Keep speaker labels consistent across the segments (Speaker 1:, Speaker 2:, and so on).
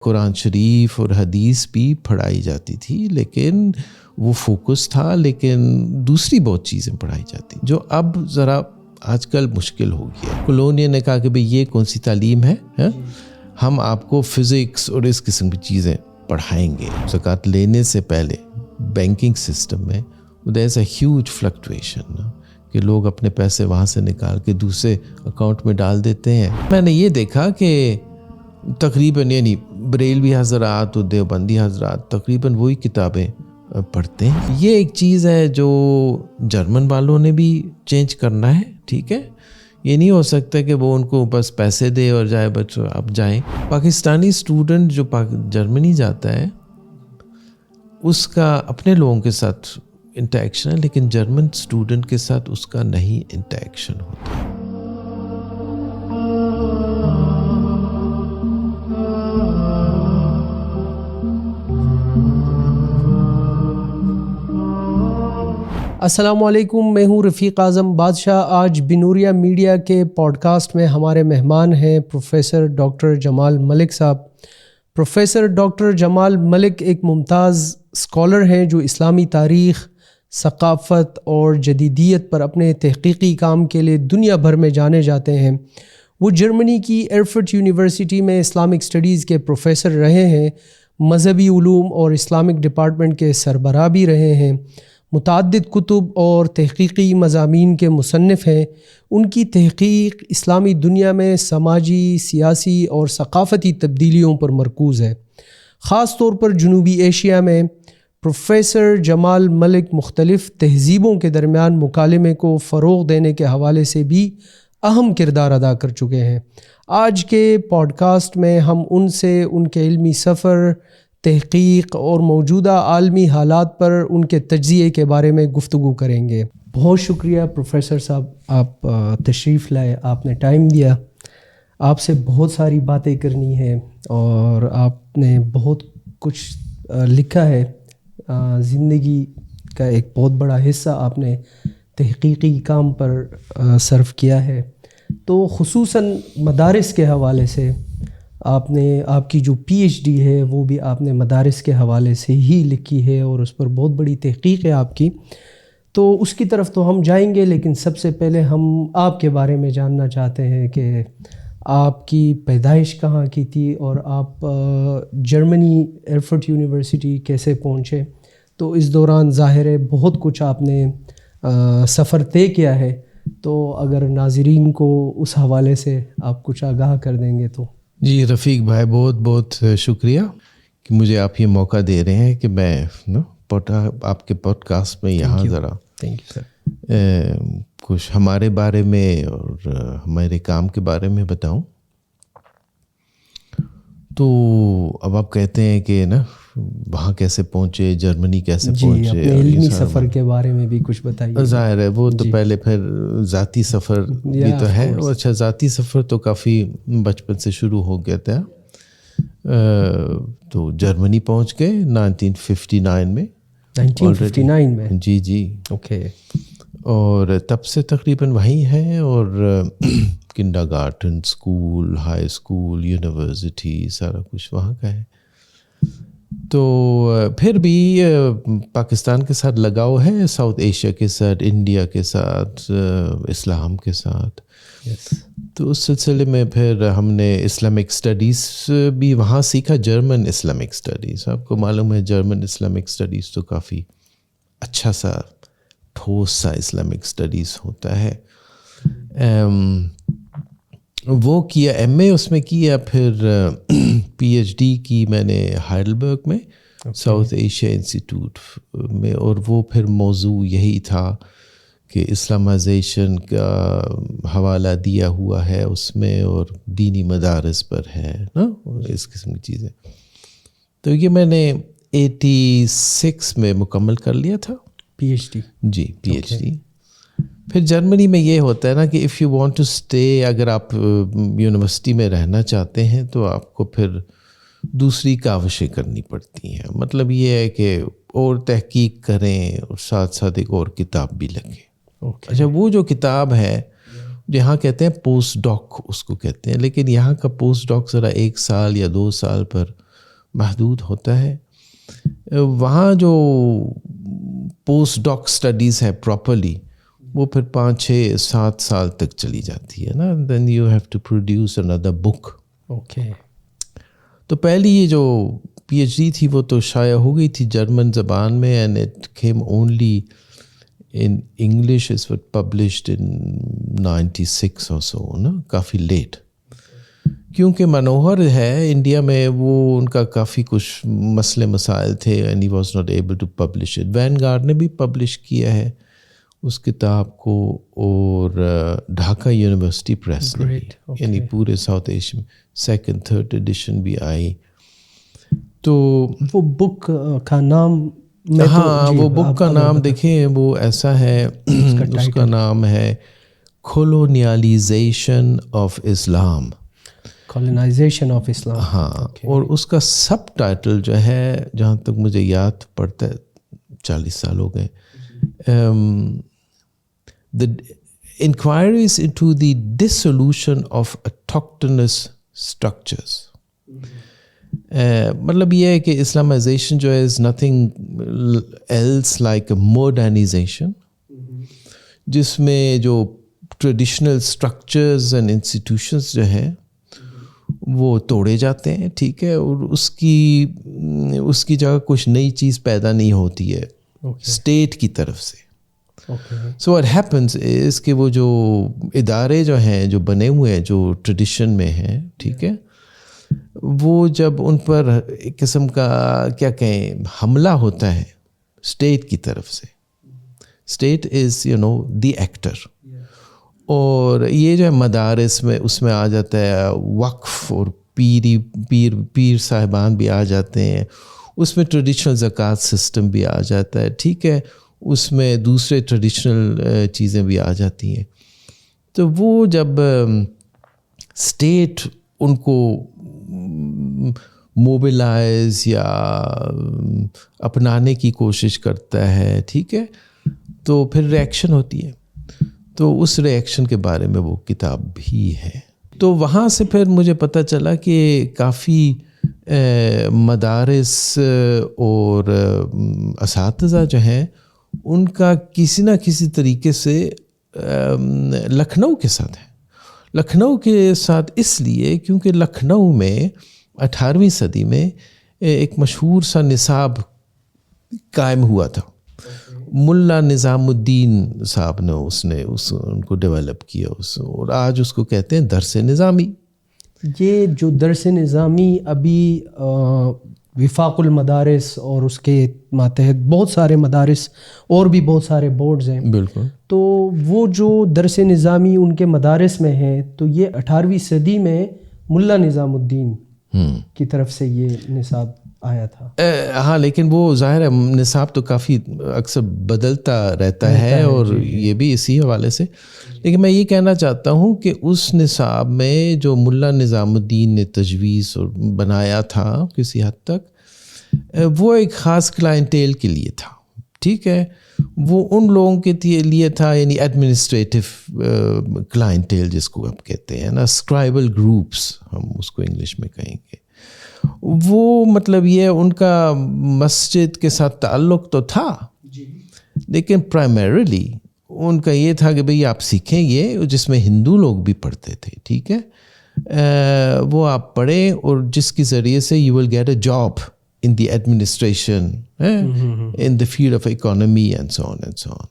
Speaker 1: قرآن شریف اور حدیث بھی پڑھائی جاتی تھی، لیکن وہ فوکس تھا، لیکن دوسری بہت چیزیں پڑھائی جاتی جو اب ذرا آج کل مشکل ہو گیا. کالونیا نے کہا کہ بھئی یہ کون سی تعلیم ہے، ہم آپ کو فزکس اور اس قسم کی چیزیں پڑھائیں گے. زکوٰۃ لینے سے پہلے بینکنگ سسٹم میں دیر از اے ہیوج فلکچویشن کہ لوگ اپنے پیسے وہاں سے نکال کے دوسرے اکاؤنٹ میں ڈال دیتے ہیں. میں نے یہ دیکھا کہ تقریباً یعنی بریلوی حضرات اور دیوبندی حضرات تقریباً وہی کتابیں پڑھتے ہیں. یہ ایک چیز ہے جو جرمن والوں نے بھی چینج کرنا ہے. ٹھیک ہے، یہ نہیں ہو سکتا کہ وہ ان کو بس پیسے دے اور جائے بچوں اب جائیں. پاکستانی اسٹوڈنٹ جو جرمنی جاتا ہے اس کا اپنے لوگوں کے ساتھ انٹریکشن ہے، لیکن جرمن اسٹوڈنٹ کے ساتھ اس کا نہیں انٹریکشن ہوتا.
Speaker 2: السلام علیکم، میں ہوں رفیق اعظم بادشاہ. آج بنوریا میڈیا کے پوڈ کاسٹ میں ہمارے مہمان ہیں پروفیسر ڈاکٹر جمال ملک صاحب. پروفیسر ڈاکٹر جمال ملک ایک ممتاز اسکالر ہیں جو اسلامی تاریخ، ثقافت اور جدیدیت پر اپنے تحقیقی کام کے لیے دنیا بھر میں جانے جاتے ہیں. وہ جرمنی کی ایرفٹ یونیورسٹی میں اسلامک اسٹڈیز کے پروفیسر رہے ہیں، مذہبی علوم اور اسلامک ڈپارٹمنٹ کے سربراہ بھی رہے ہیں، متعدد کتب اور تحقیقی مضامین کے مصنف ہیں. ان کی تحقیق اسلامی دنیا میں سماجی، سیاسی اور ثقافتی تبدیلیوں پر مرکوز ہے. خاص طور پر جنوبی ایشیا میں پروفیسر جمال ملک مختلف تہذیبوں کے درمیان مکالمے کو فروغ دینے کے حوالے سے بھی اہم کردار ادا کر چکے ہیں. آج کے پوڈ کاسٹ میں ہم ان سے ان کے علمی سفر، تحقیق اور موجودہ عالمی حالات پر ان کے تجزیے کے بارے میں گفتگو کریں گے. بہت شکریہ پروفیسر صاحب، آپ تشریف لائے، آپ نے ٹائم دیا. آپ سے بہت ساری باتیں کرنی ہیں اور آپ نے بہت کچھ لکھا ہے. زندگی کا ایک بہت بڑا حصہ آپ نے تحقیقی کام پر صرف کیا ہے. تو خصوصاً مدارس کے حوالے سے آپ کی جو پی ایچ ڈی ہے وہ بھی آپ نے مدارس کے حوالے سے ہی لکھی ہے اور اس پر بہت بڑی تحقیق ہے آپ کی. تو اس کی طرف تو ہم جائیں گے، لیکن سب سے پہلے ہم آپ کے بارے میں جاننا چاہتے ہیں کہ آپ کی پیدائش کہاں کی تھی اور آپ جرمنی ایرفٹ یونیورسٹی کیسے پہنچے. تو اس دوران ظاہر ہے بہت کچھ آپ نے سفر طے کیا ہے، تو اگر ناظرین کو اس حوالے سے آپ کچھ آگاہ کر دیں گے تو.
Speaker 1: جی رفیق بھائی، بہت بہت شکریہ کہ مجھے آپ یہ موقع دے رہے ہیں کہ میں آپ کے پوڈ کاسٹ میں یہاں ذرا کچھ ہمارے بارے میں اور ہمارے کام کے بارے میں بتاؤں. تو اب آپ کہتے ہیں کہ نا وہاں کیسے پہنچے، جرمنی کیسے پہنچے،
Speaker 2: اپنے علمی سفر کے بارے میں بھی کچھ بتائیے.
Speaker 1: ظاہر ہے وہ تو پہلے پھر ذاتی سفر بھی تو ہے. اچھا، ذاتی سفر تو کافی بچپن سے شروع ہو گیا تھا. تو جرمنی پہنچ گئے 1959 میں.
Speaker 2: 1959 میں؟
Speaker 1: جی
Speaker 2: اوکے.
Speaker 1: اور تب سے تقریباً وہیں ہے، اور kindergarten, school, high school, university سارا کچھ وہاں کا ہے. تو پھر بھی پاکستان کے ساتھ لگاؤ ہے، ساؤتھ ایشیا کے ساتھ، انڈیا کے ساتھ، اسلام کے ساتھ. تو اس سلسلے میں پھر ہم نے اسلامک اسٹڈیز بھی وہاں سیکھا، جرمن اسلامک اسٹڈیز. آپ کو معلوم ہے جرمن اسلامک اسٹڈیز تو کافی اچھا سا ٹھوس سا اسلامک اسٹڈیز ہوتا ہے. وہ کیا، ایم اے اس میں کیا، پھر پی ایچ ڈی کی میں نے ہائیڈلبرگ میں ساؤتھ ایشیا انسٹیٹیوٹ میں. اور وہ پھر موضوع یہی تھا کہ اسلامائزیشن کا حوالہ دیا ہوا ہے اس میں، اور دینی مدارس پر ہے نا، اس قسم کی چیزیں. تو یہ میں نے 86 میں مکمل کر لیا تھا
Speaker 2: پی ایچ ڈی.
Speaker 1: جی پی ایچ ڈی. پھر جرمنی میں یہ ہوتا ہے نا کہ if you want to stay, اگر آپ یونیورسٹی میں رہنا چاہتے ہیں تو آپ کو پھر دوسری کاوشیں کرنی پڑتی ہیں. مطلب یہ ہے کہ اور تحقیق کریں اور ساتھ ساتھ ایک اور کتاب بھی لگے. اچھا، وہ جو کتاب ہے یہاں کہتے ہیں پوسٹ ڈاک اس کو کہتے ہیں، لیکن یہاں کا پوسٹ ڈاک ذرا 1 سال یا 2 سال پر محدود ہوتا ہے. وہاں جو پوسٹ ڈاک سٹڈیز ہے پراپرلی وہ پھر 5-6-7 سال تک چلی جاتی ہے نا. Then you have to produce اندر بک.
Speaker 2: اوکے.
Speaker 1: تو پہلی یہ جو پی ایچ ڈی تھی وہ تو شائع ہو گئی تھی جرمن زبان میں, and it came only in English. Is what published in 96 اور سو نا, کافی لیٹ. کیونکہ منوہر ہے انڈیا میں, وہ ان کا کافی کچھ مسئلے مسائل تھے, and he was not able to publish it. Vanguard نے بھی پبلش کیا ہے اس کتاب کو, اور ڈھاکہ یونیورسٹی پریس نے بھی, یعنی پورے ساؤتھ ایشیا میں 2nd 3rd ایڈیشن بھی آئی. تو
Speaker 2: وہ بک کا نام,
Speaker 1: ہاں وہ بک کا نام دیکھیں وہ ایسا ہے, اس کا نام ہے کولونیلائزیشن آف اسلام.
Speaker 2: کولونائزیشن آف اسلام.
Speaker 1: ہاں, اور اس کا سب ٹائٹل جو ہے جہاں تک مجھے یاد پڑتا ہے, 40 سال ہو گئے, The inquiries into the dissolution of autochthonous structures. مطلب یہ ہے کہ اسلامائزیشن جو ہے is nothing else like modernisation, جس میں جو ٹریڈیشنل اسٹرکچرز اینڈ انسٹیٹیوشنز جو ہیں وہ توڑے جاتے ہیں, ٹھیک ہے, اور اس کی جگہ کچھ نئی چیز پیدا نہیں ہوتی ہے اسٹیٹ کی طرف سے. سو واٹ ہیپنس از کہ وہ جو ادارے جو ہیں جو بنے ہوئے ہیں جو ٹریڈیشن میں ہیں, ٹھیک ہے, وہ جب ان پر ایک قسم کا کیا کہیں حملہ ہوتا ہے اسٹیٹ کی طرف سے, اسٹیٹ از دی ایکٹر, اور یہ جو ہے مدارس میں اس میں آ جاتا ہے وقف, اور پیر صاحبان بھی آ جاتے ہیں, اس میں ٹریڈیشنل زکوٰۃ سسٹم بھی آ جاتا ہے, ٹھیک ہے, اس میں دوسرے ٹریڈیشنل چیزیں بھی آ جاتی ہیں. تو وہ جب اسٹیٹ ان کو موبلائز یا اپنانے کی کوشش کرتا ہے, ٹھیک ہے, تو پھر ریئیکشن ہوتی ہے. تو اس ریئیکشن کے بارے میں وہ کتاب بھی ہے. تو وہاں سے پھر مجھے پتہ چلا کہ کافی مدارس اور اساتذہ جو ہیں ان کا کسی نہ کسی طریقے سے لکھنؤ کے ساتھ ہے. لکھنؤ کے ساتھ اس لیے کیونکہ لکھنؤ میں 18ویں صدی میں ایک مشہور سا نصاب قائم ہوا تھا. ملا نظام الدین صاحب نے ان کو ڈیولپ کیا, اور آج اس کو کہتے ہیں درس نظامی.
Speaker 2: یہ جو درس نظامی ابھی وفاق المدارس اور اس کے ماتحت بہت سارے مدارس اور بھی بہت سارے بورڈز ہیں,
Speaker 1: بالکل,
Speaker 2: تو وہ جو درس نظامی ان کے مدارس میں ہیں, تو یہ 18ویں صدی میں ملا نظام الدین کی طرف سے یہ نصاب آیا تھا.
Speaker 1: ہاں, لیکن وہ ظاہر ہے نصاب تو کافی اکثر بدلتا رہتا ہے, اور یہ بھی اسی حوالے سے. لیکن میں یہ کہنا چاہتا ہوں کہ اس نصاب میں جو ملا نظام الدین نے تجویز اور بنایا تھا کسی حد تک, وہ ایک خاص کلائنٹیل کے لیے تھا, ٹھیک ہے, وہ ان لوگوں کے لیے تھا, یعنی ایڈمنسٹریٹو کلائنٹیل جس کو آپ کہتے ہیں نا, اسکرائبل گروپس ہم اس کو انگلش میں کہیں گے. وہ مطلب یہ ان کا مسجد کے ساتھ تعلق تو تھا, لیکن پرائمریلی ان کا یہ تھا کہ بھئی آپ سیکھیں یہ, جس میں ہندو لوگ بھی پڑھتے تھے, ٹھیک ہے, وہ آپ پڑھیں, اور جس کے ذریعے سے you will get a job in the administration, in the field of economy and so on and so on.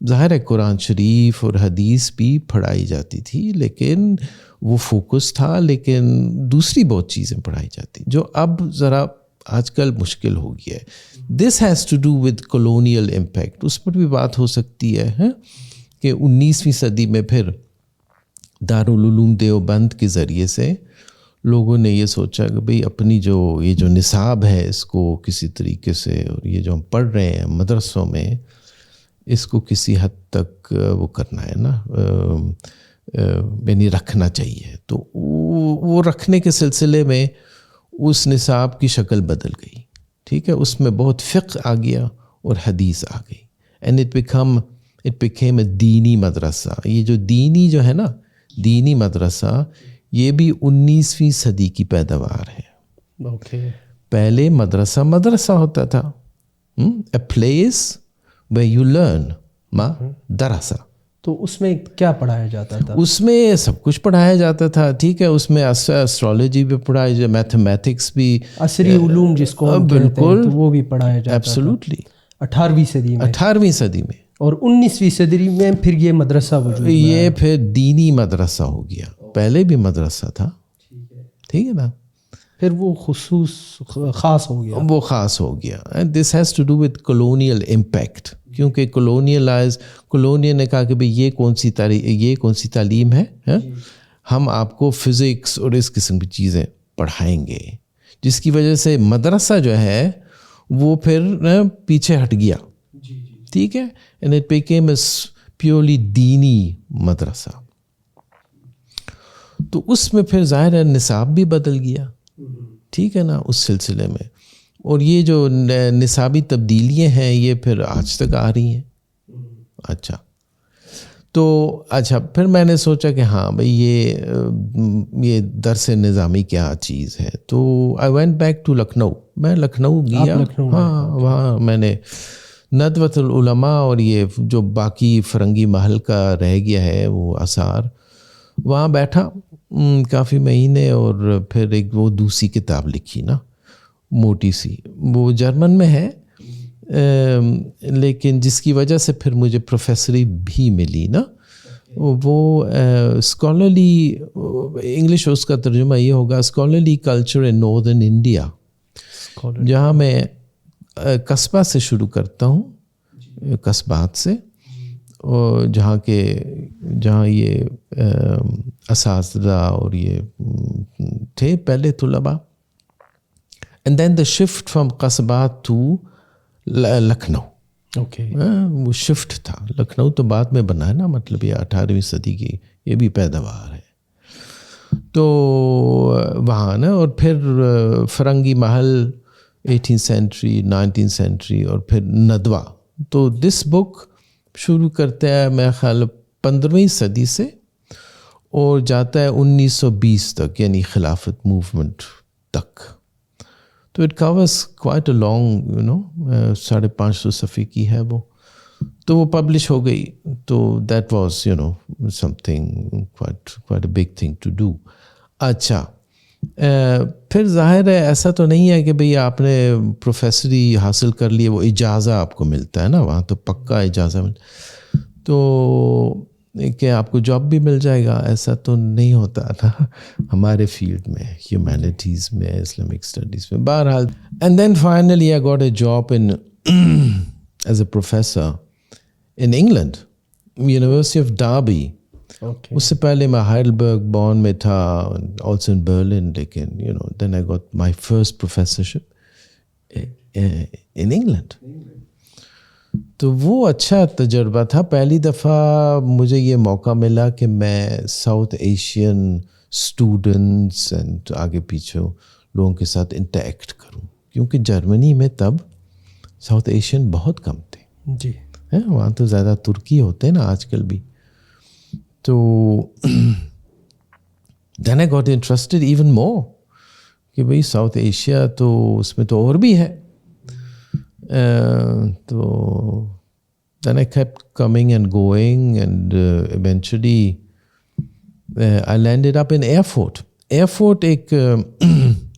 Speaker 1: ظاہر ہے قرآن شریف اور حدیث بھی پڑھائی جاتی تھی, لیکن وہ فوکس تھا, لیکن دوسری بہت چیزیں پڑھائی جاتی جو اب ذرا آج کل مشکل ہو گیا ہے. This has to do with colonial impact. اس پر بھی بات ہو سکتی ہے کہ 19ویں صدی میں پھر دارالعلوم دیوبند کے ذریعے سے لوگوں نے یہ سوچا کہ بھئی اپنی یہ جو نصاب ہے اس کو کسی طریقے سے, اور یہ جو ہم پڑھ رہے ہیں مدرسوں میں, اس کو کسی حد تک وہ کرنا ہے نا, یعنی رکھنا چاہیے. تو وہ رکھنے کے سلسلے میں اس نصاب کی شکل بدل گئی, ٹھیک ہے, اس میں بہت فقہ آ گیا اور حدیث آ گئی, اینڈ اٹ بیکیم اے دینی مدرسہ. یہ جو دینی جو ہے نا, دینی مدرسہ, یہ بھی 19ویں صدی کی پیداوار ہے. پہلے مدرسہ ہوتا تھا, a place where you learn, دراسہ.
Speaker 2: تو اس میں کیا پڑھایا جاتا تھا؟
Speaker 1: اس میں سب کچھ پڑھایا جاتا تھا, ٹھیک ہے. اس میں اسٹرالوجی بھی پڑھایا جاتا, میتھمیٹکس بھی,
Speaker 2: عصری علوم جس کو ہم کہتے ہیں, تو وہ بھی پڑھایا جاتا تھا.
Speaker 1: ایبسولوٹلی
Speaker 2: 18ویں صدی میں.
Speaker 1: 18ویں صدی میں.
Speaker 2: اور 19ویں صدی میں پھر یہ مدرسہ وجود میں آیا.
Speaker 1: یہ پھر دینی مدرسہ ہو گیا, پہلے بھی مدرسہ تھا, ٹھیک ہے نا.
Speaker 2: پھر وہ خاص ہو گیا.
Speaker 1: وہ خاص ہو گیا. And this has to do with colonial impact, کیونکہ کولونیل نے کہا کہ بھئی یہ کون سی تعلیم ہے, ہم آپ کو فزکس اور اس قسم کی چیزیں پڑھائیں گے, جس کی وجہ سے مدرسہ جو ہے وہ پھر پیچھے ہٹ گیا, ٹھیک ہے. And it became a purely دینی مدرسہ. تو اس میں پھر ظاہر ہے نصاب بھی بدل گیا, ٹھیک ہے نا, اس سلسلے میں. اور یہ جو نصابی تبدیلیاں ہیں یہ پھر آج تک آ رہی ہیں. اچھا پھر میں نے سوچا کہ ہاں بھئی یہ درس نظامی کیا چیز ہے. تو I went back to Lucknow. میں لکھنؤ گیا. ہاں, وہاں میں نے ندوۃ العلماء اور یہ جو باقی فرنگی محل کا رہ گیا ہے وہ آثار, وہاں بیٹھا کافی مہینے, اور پھر ایک وہ دوسری کتاب لکھی نا, موٹی سی, وہ جرمن میں ہے, لیکن جس کی وجہ سے پھر مجھے پروفیسری بھی ملی نا. وہ اسکالرلی, انگلش اس کا ترجمہ یہ ہوگا اسکالرلی کلچر ان ناردرن انڈیا, جہاں میں قصبہ سے شروع کرتا ہوں, قصبات سے, اور جہاں یہ اساتذہ اور یہ تھے پہلے طلباء, and then the shift from قصبات ٹو لکھنؤ.
Speaker 2: اوکے,
Speaker 1: وہ شفٹ تھا. لکھنؤ تو بعد میں بنا ہے نا, مطلب یہ 18ویں صدی کی یہ بھی پیداوار ہے. تو وہاں نا, اور پھر فرنگی Mahal 18th century 19th century, اور پھر ندوہ. تو دس بک شروع کرتا ہے میرا خیال 15ویں صدی سے اور جاتا ہے 1920 تک, یعنی خلافت موومنٹ تک. تو it course quite a long 550 صفحے کی ہے وہ. تو وہ پبلش ہو گئی. تو that was something quite a big thing to do. اچھا, پھر ظاہر ہے ایسا تو نہیں ہے کہ بھئی آپ نے پروفیسری حاصل کر لی, وہ اجازہ آپ کو ملتا ہے نا, وہاں تو پکا اجازہ تو کہ آپ کو جاب بھی مل جائے گا, ایسا تو نہیں ہوتا نا ہمارے فیلڈ میں, ہیومینٹیز میں, اسلامک اسٹڈیز میں. بہرحال and then finally I got a job in as a professor in England, university of Derby. اس سے پہلے میں ہائیڈلبرگ بون میں تھا, آلسو ان برلن, لیکن then I got my first professorship in England. تو وہ اچھا تجربہ تھا. پہلی دفعہ مجھے یہ موقع ملا کہ میں ساؤتھ ایشین اسٹوڈنٹس اینڈ آگے پیچھے لوگوں کے ساتھ انٹریکٹ کروں, کیونکہ جرمنی میں تب ساؤتھ ایشین بہت کم تھے.
Speaker 2: جی,
Speaker 1: وہاں تو زیادہ ترکی ہوتے ہیں نا آج کل بھی. تو then I got interested even more کہ بھئی ساؤتھ ایشیا تو اس میں تو اور بھی ہے. تو then I kept coming and going, and eventually I landed up in Erfurt. Erfurt ایک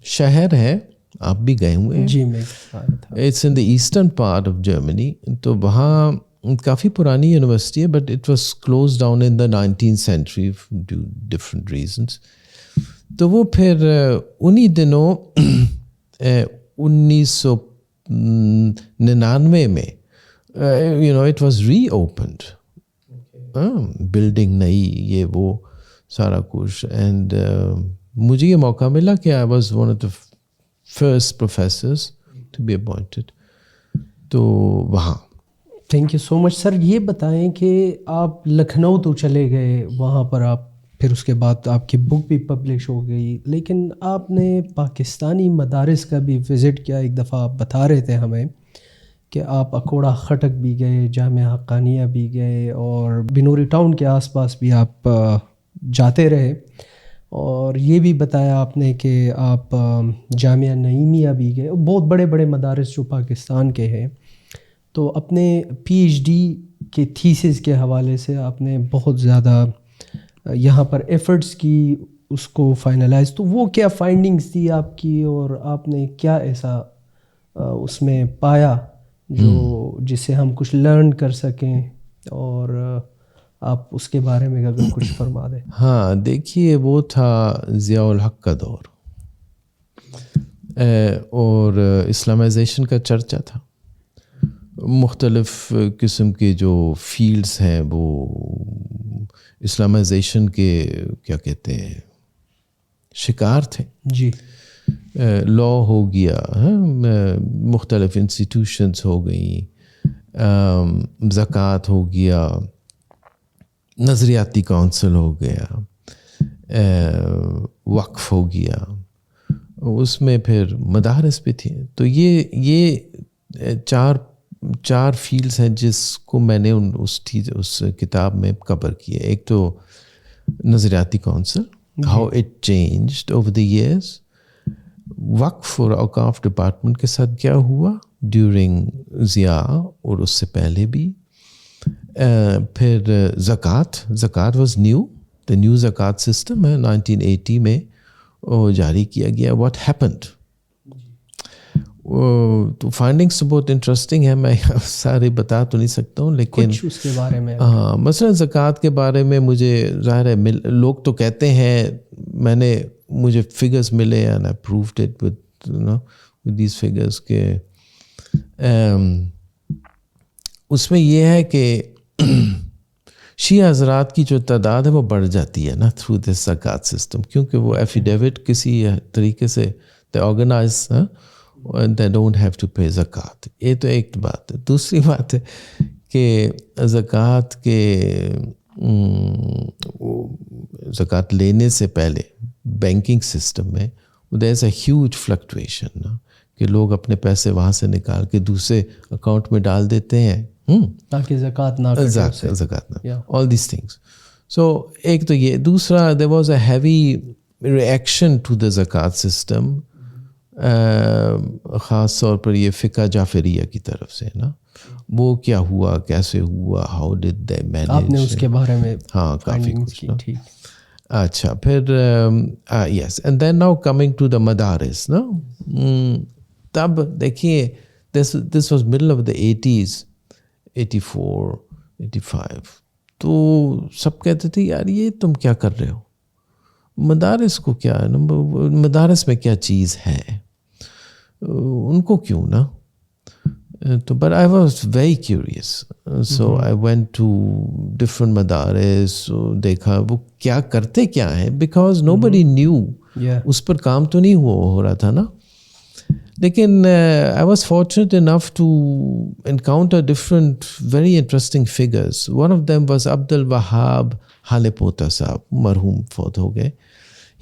Speaker 1: شہر ہے, آپ بھی گئے ہوئے ہیں.
Speaker 2: جی, میں
Speaker 1: It's in the eastern part of Germany. تو وہاں کافی پرانی یونیورسٹی ہے, but it was close down in the 19th century due different reasons. تو وہ پھر انہی دنوں 1999 میں it was reopened, building نئی, یہ وہ سارا کچھ. اینڈ مجھے یہ موقع ملا کہ I was one of the first professors to be appointed. تو وہاں
Speaker 2: تھینک یو سو مچ سر. یہ بتائیں کہ آپ لکھنؤ تو چلے گئے, وہاں پر آپ پھر اس کے بعد آپ کی بک بھی پبلش ہو گئی, لیکن آپ نے پاکستانی مدارس کا بھی وزٹ کیا. ایک دفعہ آپ بتا رہے تھے ہمیں کہ آپ اکوڑا خٹک بھی گئے, جامعہ حقانیہ بھی گئے, اور بنوری ٹاؤن کے آس پاس بھی آپ جاتے رہے. اور یہ بھی بتایا آپ نے کہ آپ جامعہ نعیمیہ بھی گئے, بہت بڑے بڑے مدارس جو پاکستان کے ہیں. تو اپنے پی ایچ ڈی کے تھیسس کے حوالے سے آپ نے بہت زیادہ یہاں پر ایفرٹس کی اس کو فائنلائز. تو وہ کیا فائنڈنگز تھی آپ کی, اور آپ نے کیا ایسا اس میں پایا جو جس سے ہم کچھ لرن کر سکیں, اور آپ اس کے بارے میں اگر کچھ فرما دیں.
Speaker 1: ہاں دیکھیے, وہ تھا ضیاء الحق کا دور اور اسلامائزیشن کا چرچا تھا. مختلف قسم کے جو فیلڈز ہیں وہ اسلامائزیشن کے کیا کہتے ہیں شکار تھے.
Speaker 2: جی,
Speaker 1: لا ہو گیا, مختلف انسٹیٹیوشنز ہو گئیں, زکوٰۃ ہو گیا, نظریاتی کونسل ہو گیا, وقف ہو گیا, اس میں پھر مدارس بھی تھے. تو یہ چار فیلڈز ہیں جس کو میں نے اس کتاب میں کور کیا. ایک تو نظریاتی council, how it changed over the years. وقف اور اوقاف ڈپارٹمنٹ کے ساتھ کیا ہوا ڈیورنگ ضیاء اور اس سے پہلے بھی. پھر زکوٰۃ واز نیو, دا نیو زکوٰۃ سسٹم ہے 1980 میں وہ جاری کیا گیا. واٹ ہیپنڈ, تو فائنڈنگس تو بہت انٹرسٹنگ ہے, میں سارے بتا تو نہیں سکتا ہوں, لیکن
Speaker 2: اس کے بارے میں
Speaker 1: ہاں مثلا زکوٰۃ کے بارے میں مجھے ظاہر ہے لوگ تو کہتے ہیں, مجھے فگرز ملے and I proved it with these figures کہ اس میں یہ ہے کہ شیعہ حضرات کی جو تعداد ہے وہ بڑھ جاتی ہے نا تھرو دس زکوٰۃ سسٹم, کیونکہ وہ ایفیڈیوٹ کسی طریقے سے they organize they don't have to pay زکوٰۃ. یہ تو ایک بات ہے. دوسری بات ہے کہ زکوٰۃ لینے سے پہلے بینکنگ سسٹم میں دیر از اے ہیوج فلکچویشن نا, کہ لوگ اپنے پیسے وہاں سے نکال کے دوسرے اکاؤنٹ میں ڈال دیتے ہیں
Speaker 2: تاکہ زکوٰۃ نہ
Speaker 1: آل دیز تھنگس. سو ایک تو یہ. دوسرا there was a heavy reaction to the zakat system, خاص طور پر یہ فقہ جعفریہ کی طرف سے نا. وہ کیا ہوا, کیسے ہوا, ہاؤ ڈڈ دے مینیج,
Speaker 2: آپ نے اس کے بارے میں
Speaker 1: ہاں کافی کچھ نا. اچھا پھر yes and then now coming to the madaris نا. تب دیکھیے this was middle of the 80s 84 85. تو سب کہتے تھے یار یہ تم کیا کر رہے ہو, مدارس کو کیا ہے, مدارس میں کیا چیز ہے, ان کو کیوں نا. تو but I was very curious, so I went to different madaris, دیکھا وہ کیا کرتے کیا ہیں, بیکاز نو بڈی نیو, اس پر کام تو نہیں ہو رہا تھا نا. لیکن I was fortunate enough to encounter different very interesting figures. One of them was Abdul Wahab Halepota Sahib, مرحوم فوت ہو گئے.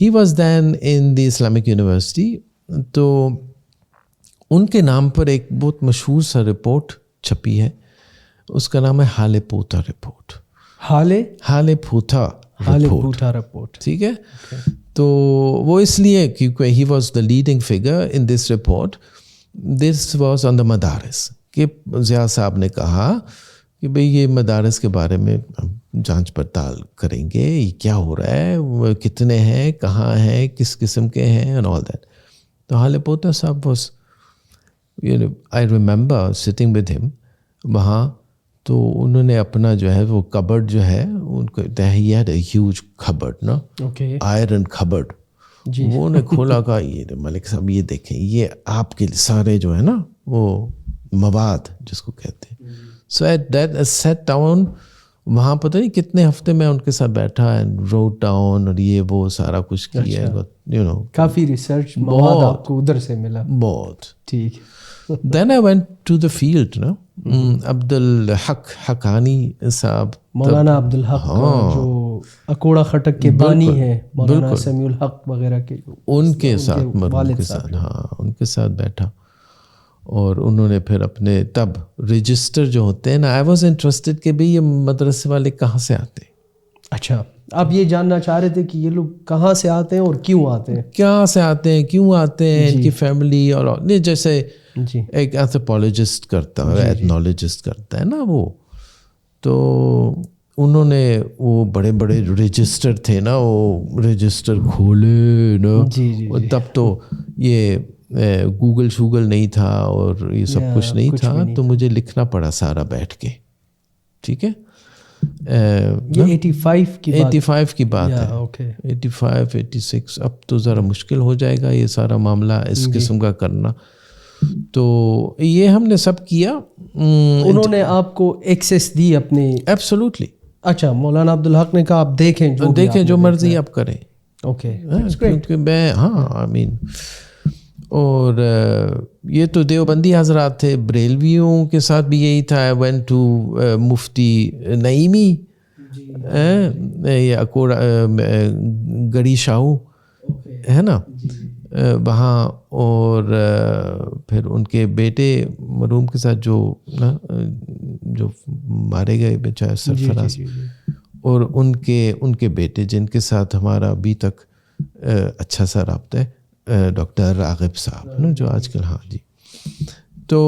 Speaker 1: He was then in the Islamic university. تو ان کے نام پر ایک بہت مشہور سا رپورٹ چھپی ہے, اس کا نام ہے حال پوتا رپورٹ. حال پوتا رپورٹ, ٹھیک ہے. تو وہ اس لیے کیونکہ he was the leading figure in this report. This was on the مدارس, کہ ضیاء صاحب نے کہا کہ بھئی یہ مدارس کے بارے میں جانچ پڑتال کریں گے, یہ کیا ہو رہا ہے, کتنے ہیں, کہاں ہیں, کس قسم کے ہیں, اینڈ آل دیٹ. تو حال پوتا صاحب was, I remember sitting with ہم وہاں. تو انہوں نے اپنا جو ہے وہ کبرڈ جو ہے ان کو, he had a huge cupboard نا, آئرن کبرڈ, وہ نے کھولا. کہا یہ ملک صاحب یہ دیکھیں, یہ آپ کے سارے جو ہے نا وہ مواد جس کو کہتے ہیں. So at that set down, وہاں پتہ نہیں کتنے ہفتے میں ان کے ساتھ بیٹھا اینڈ روٹ ڈاؤن, اور یہ وہ سارا کچھ کیا, یو نو
Speaker 2: کافی ریسرچ مواد آپ کو ادھر سے ملا.
Speaker 1: بہت
Speaker 2: ٹھیک.
Speaker 1: Then I went to the field, no? Abdul Haq Haqqani صاحب,
Speaker 2: مولانا عبد الحق جو اکوڑا خٹک کے بانی ہیں, مولانا سمیع الحق وغیرہ کے,
Speaker 1: ان کے ساتھ مرحوم کے ساتھ, ہاں ان کے ساتھ بیٹھا. اور انہوں نے پھر اپنے تب رجسٹر جو ہوتے ہیں نا, آئی واز انٹرسٹڈ کہ بھئی یہ مدرسے والے کہاں سے آتے ہیں.
Speaker 2: اچھا, آپ یہ جاننا چاہ رہے تھے کہ یہ لوگ کہاں سے آتے ہیں اور کیوں آتے ہیں؟
Speaker 1: کہاں سے آتے ہیں، کیوں آتے ہیں، ان کی فیملی، اور جیسے
Speaker 2: جی
Speaker 1: ایک اینتھروپولوجسٹ کرتا ہے، ایتھنالوجسٹ کرتا ہے نا وہ، تو انہوں نے وہ بڑے بڑے رجسٹر تھے نا، وہ رجسٹر کھولے نا، اور تب تو یہ گوگل شوگل نہیں تھا اور یہ سب کچھ نہیں تھا، تو مجھے لکھنا پڑا سارا بیٹھ کے. ٹھیک ہے،
Speaker 2: یہ 85
Speaker 1: کی بات ہے، 85 86. اب تو ذرا مشکل ہو جائے گا یہ سارا معاملہ اس قسم کا کرنا. تو یہ ہم نے سب کیا.
Speaker 2: انہوں نے آپ کو ایکسیس دی اپنی؟
Speaker 1: ایبسولوٹلی.
Speaker 2: اچھا، مولانا عبدالحق نے کہا آپ دیکھیں جو
Speaker 1: مرضی آپ کریں.
Speaker 2: اوکے،
Speaker 1: کیونکہ میں آئی مین، اور یہ تو دیوبندی حضرات تھے، بریلویوں کے ساتھ بھی یہی تھا. I went to مفتی نعیمی، یہ اکوڑا گڑی شاہو ہے نا وہاں، اور پھر ان کے بیٹے مرحوم کے ساتھ جو مارے گئے بیچارے سرفراز، اور ان کے بیٹے جن کے ساتھ ہمارا ابھی تک اچھا سا رابطہ ہے، ڈاکٹر راغب صاحب نا جو آج کل. ہاں جی. تو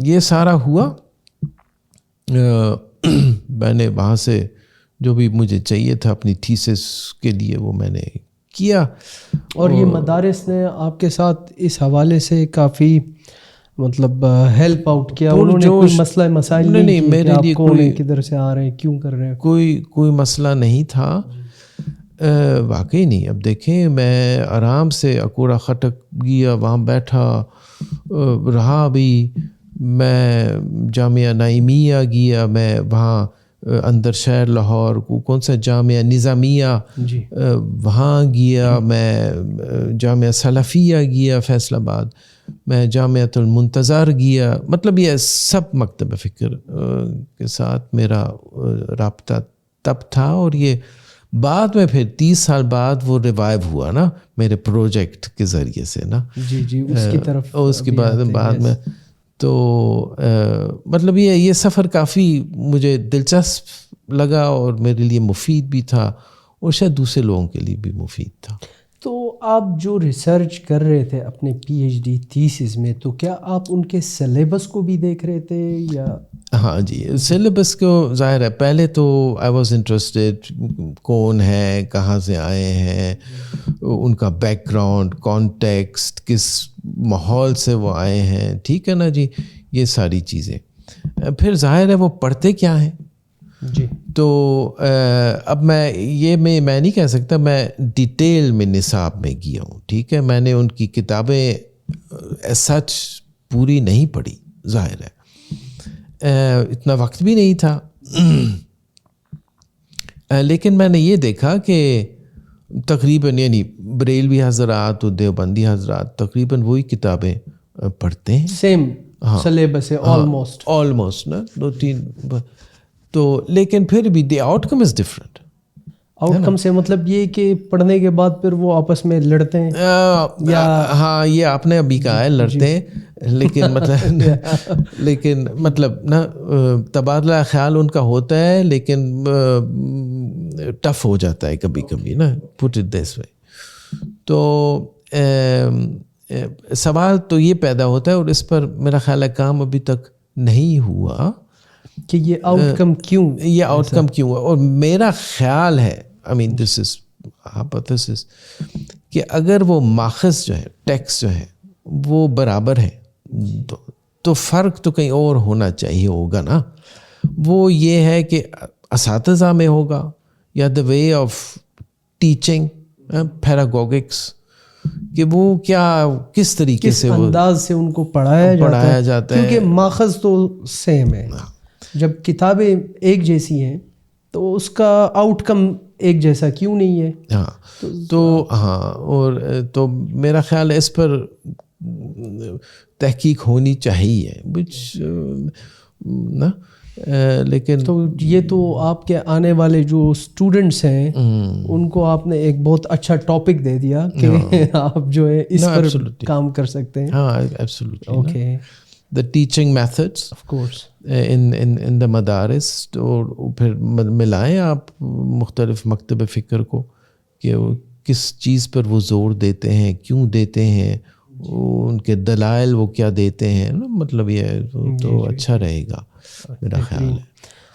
Speaker 1: یہ سارا ہوا. میں نے وہاں سے جو بھی مجھے چاہیے تھا اپنی تھیسس کے لیے وہ میں نے کیا.
Speaker 2: اور یہ مدارس نے آپ کے ساتھ اس حوالے سے کافی مطلب ہیلپ آؤٹ کیا؟ انہوں نے کوئی مسئلہ مسائل نہیں
Speaker 1: میرے لیے
Speaker 2: کوئی کدھر سے آ رہے ہیں، کیوں کر رہے ہیں؟
Speaker 1: کوئی مسئلہ نہیں تھا، واقعی نہیں. اب دیکھیں میں آرام سے اکوڑا خٹک گیا، وہاں بیٹھا رہا بھی. میں جامعہ نعیمیہ گیا، میں وہاں اندر شہر لاہور کون سا جامعہ نظامیہ وہاں گیا، میں جامعہ سلفیہ گیا فیصل آباد، میں جامعۃ المنتظر گیا. مطلب یہ سب مکتب فکر کے ساتھ میرا رابطہ تب تھا. اور یہ بعد میں پھر 30 سال بعد وہ ریوائیو ہوا نا میرے پروجیکٹ کے ذریعے سے نا.
Speaker 2: جی اس کی طرف
Speaker 1: اس کے بعد میں تو مطلب یہ سفر کافی مجھے دلچسپ لگا اور میرے لیے مفید بھی تھا، اور شاید دوسرے لوگوں کے لیے بھی مفید تھا.
Speaker 2: تو آپ جو ریسرچ کر رہے تھے اپنے پی ایچ ڈی تھیسس میں، تو کیا آپ ان کے سلیبس کو بھی دیکھ رہے تھے یا؟
Speaker 1: ہاں جی، سلیبس کو ظاہر ہے پہلے تو آئی واز انٹرسٹیڈ کون ہے، کہاں سے آئے ہیں، ان کا بیک گراؤنڈ، کانٹیکسٹ، کس ماحول سے وہ آئے ہیں. ٹھیک ہے نا جی، یہ ساری چیزیں. پھر ظاہر ہے وہ پڑھتے کیا ہیں.
Speaker 2: جی
Speaker 1: تو اب میں نہیں کہہ سکتا میں ڈیٹیل میں نصاب میں گیا ہوں. ٹھیک ہے، میں نے ان کی کتابیں سچ پوری نہیں پڑھی، ظاہر ہے اتنا وقت بھی نہیں تھا. لیکن میں نے یہ دیکھا کہ تقریباً یعنی بریلوی حضرات اور دیوبندی حضرات تقریباً وہی کتابیں پڑھتے ہیں،
Speaker 2: سیم سلیبس ہے
Speaker 1: آلموسٹ نا 2-3. تو لیکن پھر بھی the out come is different.
Speaker 2: Out کم سے مطلب یہ کہ پڑھنے کے بعد پھر وہ آپس میں لڑتے ہیں یا؟
Speaker 1: ہاں، یہ آپ نے ابھی کہا ہے لڑتے ہیں، لیکن مطلب نا تبادلہ خیال ان کا ہوتا ہے، لیکن ٹف ہو جاتا ہے کبھی کبھی نا، پٹ اٹ دس وے. تو سوال تو یہ پیدا ہوتا ہے، اور اس پر میرا خیال ہے کام ابھی تک نہیں ہوا
Speaker 2: کہ یہ آؤٹ کم کیوں
Speaker 1: ہوا. اور میرا خیال ہے کہ اگر وہ ماخذ جو ہے، ٹیکسٹ جو ہے وہ برابر ہے تو فرق تو کہیں اور ہونا چاہیے ہوگا نا. وہ یہ ہے کہ اساتذہ میں ہوگا یا دا وے آف ٹیچنگ، پیراگوگکس، کہ وہ کس طریقے سے
Speaker 2: انداز سے ان کو پڑھایا جاتا ہے. کیونکہ ماخذ تو سیم ہے، جب کتابیں ایک جیسی ہیں تو اس کا آؤٹ کم ایک جیسا کیوں نہیں ہے؟
Speaker 1: ہاں تو اور تو میرا خیال ہے اس پر تحقیق ہونی چاہیے، لیکن
Speaker 2: تو یہ تو آپ کے آنے والے جو اسٹوڈنٹس ہیں ان کو آپ نے ایک بہت اچھا ٹاپک دے دیا کہ آپ جو ہے اس پر کام کر سکتے ہیں.
Speaker 1: ہاں absolutely.
Speaker 2: Okay.
Speaker 1: the teaching methods
Speaker 2: of course
Speaker 1: in the مدارس. اور پھر ملائیں آپ مختلف مکتب فکر کو کہ کس چیز پر وہ زور دیتے ہیں, کیوں دیتے ہیں, ان کے دلائل وہ کیا دیتے ہیں, مطلب یہ تو اچھا رہے گا میرا خیال ہے.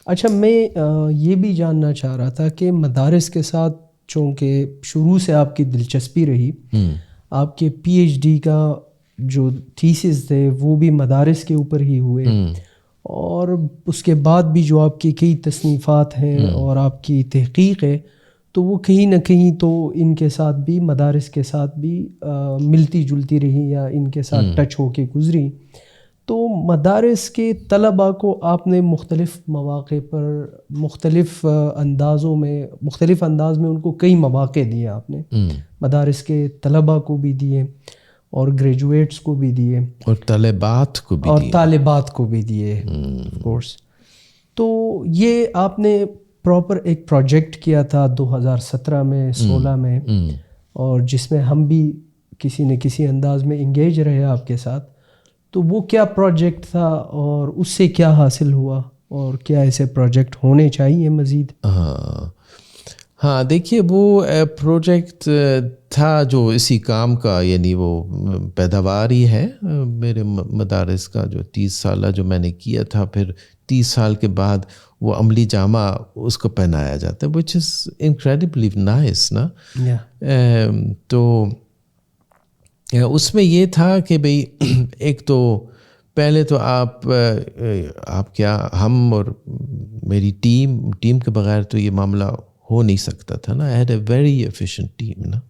Speaker 2: اچھا, میں یہ بھی جاننا چاہ رہا تھا کہ مدارس کے ساتھ چونکہ شروع سے آپ کی دلچسپی رہی, آپ کے پی ایچ ڈی کا جو تھیسس تھے وہ بھی مدارس کے اوپر ہی ہوئے, اور اس کے بعد بھی جو آپ کی کئی تصنیفات ہیں اور آپ کی تحقیق ہے تو وہ کہیں نہ کہیں تو ان کے ساتھ بھی, مدارس کے ساتھ بھی ملتی جلتی رہی یا ان کے ساتھ ٹچ ہو کے گزری. تو مدارس کے طلباء کو آپ نے مختلف مواقع پر مختلف اندازوں میں, مختلف انداز میں ان کو کئی مواقع دیے آپ نے, مدارس کے طلباء کو بھی دیے اور گریجویٹس کو بھی دیے
Speaker 1: اور طالبات کو بھی
Speaker 2: اور
Speaker 1: دیے,
Speaker 2: طالبات کو بھی دیے آف کورس. تو یہ آپ نے پراپر ایک پروجیکٹ کیا تھا 2017 میں 16 میں, اور جس میں ہم بھی کسی نہ کسی انداز میں انگیج رہے آپ کے ساتھ. تو وہ کیا پروجیکٹ تھا اور اس سے کیا حاصل ہوا, اور کیا ایسے پروجیکٹ ہونے چاہیے مزید؟
Speaker 1: ہاں دیکھیے, وہ پروجیکٹ تھا جو اسی کام کا, یعنی وہ پیداوار ہی ہے میرے مدارس کا جو 30 سالہ جو میں نے کیا تھا. پھر 30 سال کے بعد وہ عملی جامہ اس کو پہنایا جاتا ہے, which is incredibly nice نا. تو اس میں یہ تھا کہ بھئی ایک تو پہلے تو آپ کیا, ہم اور میری ٹیم کے بغیر تو یہ معاملہ ہو نہیں سکتا تھا نا. I had a very efficient team نا.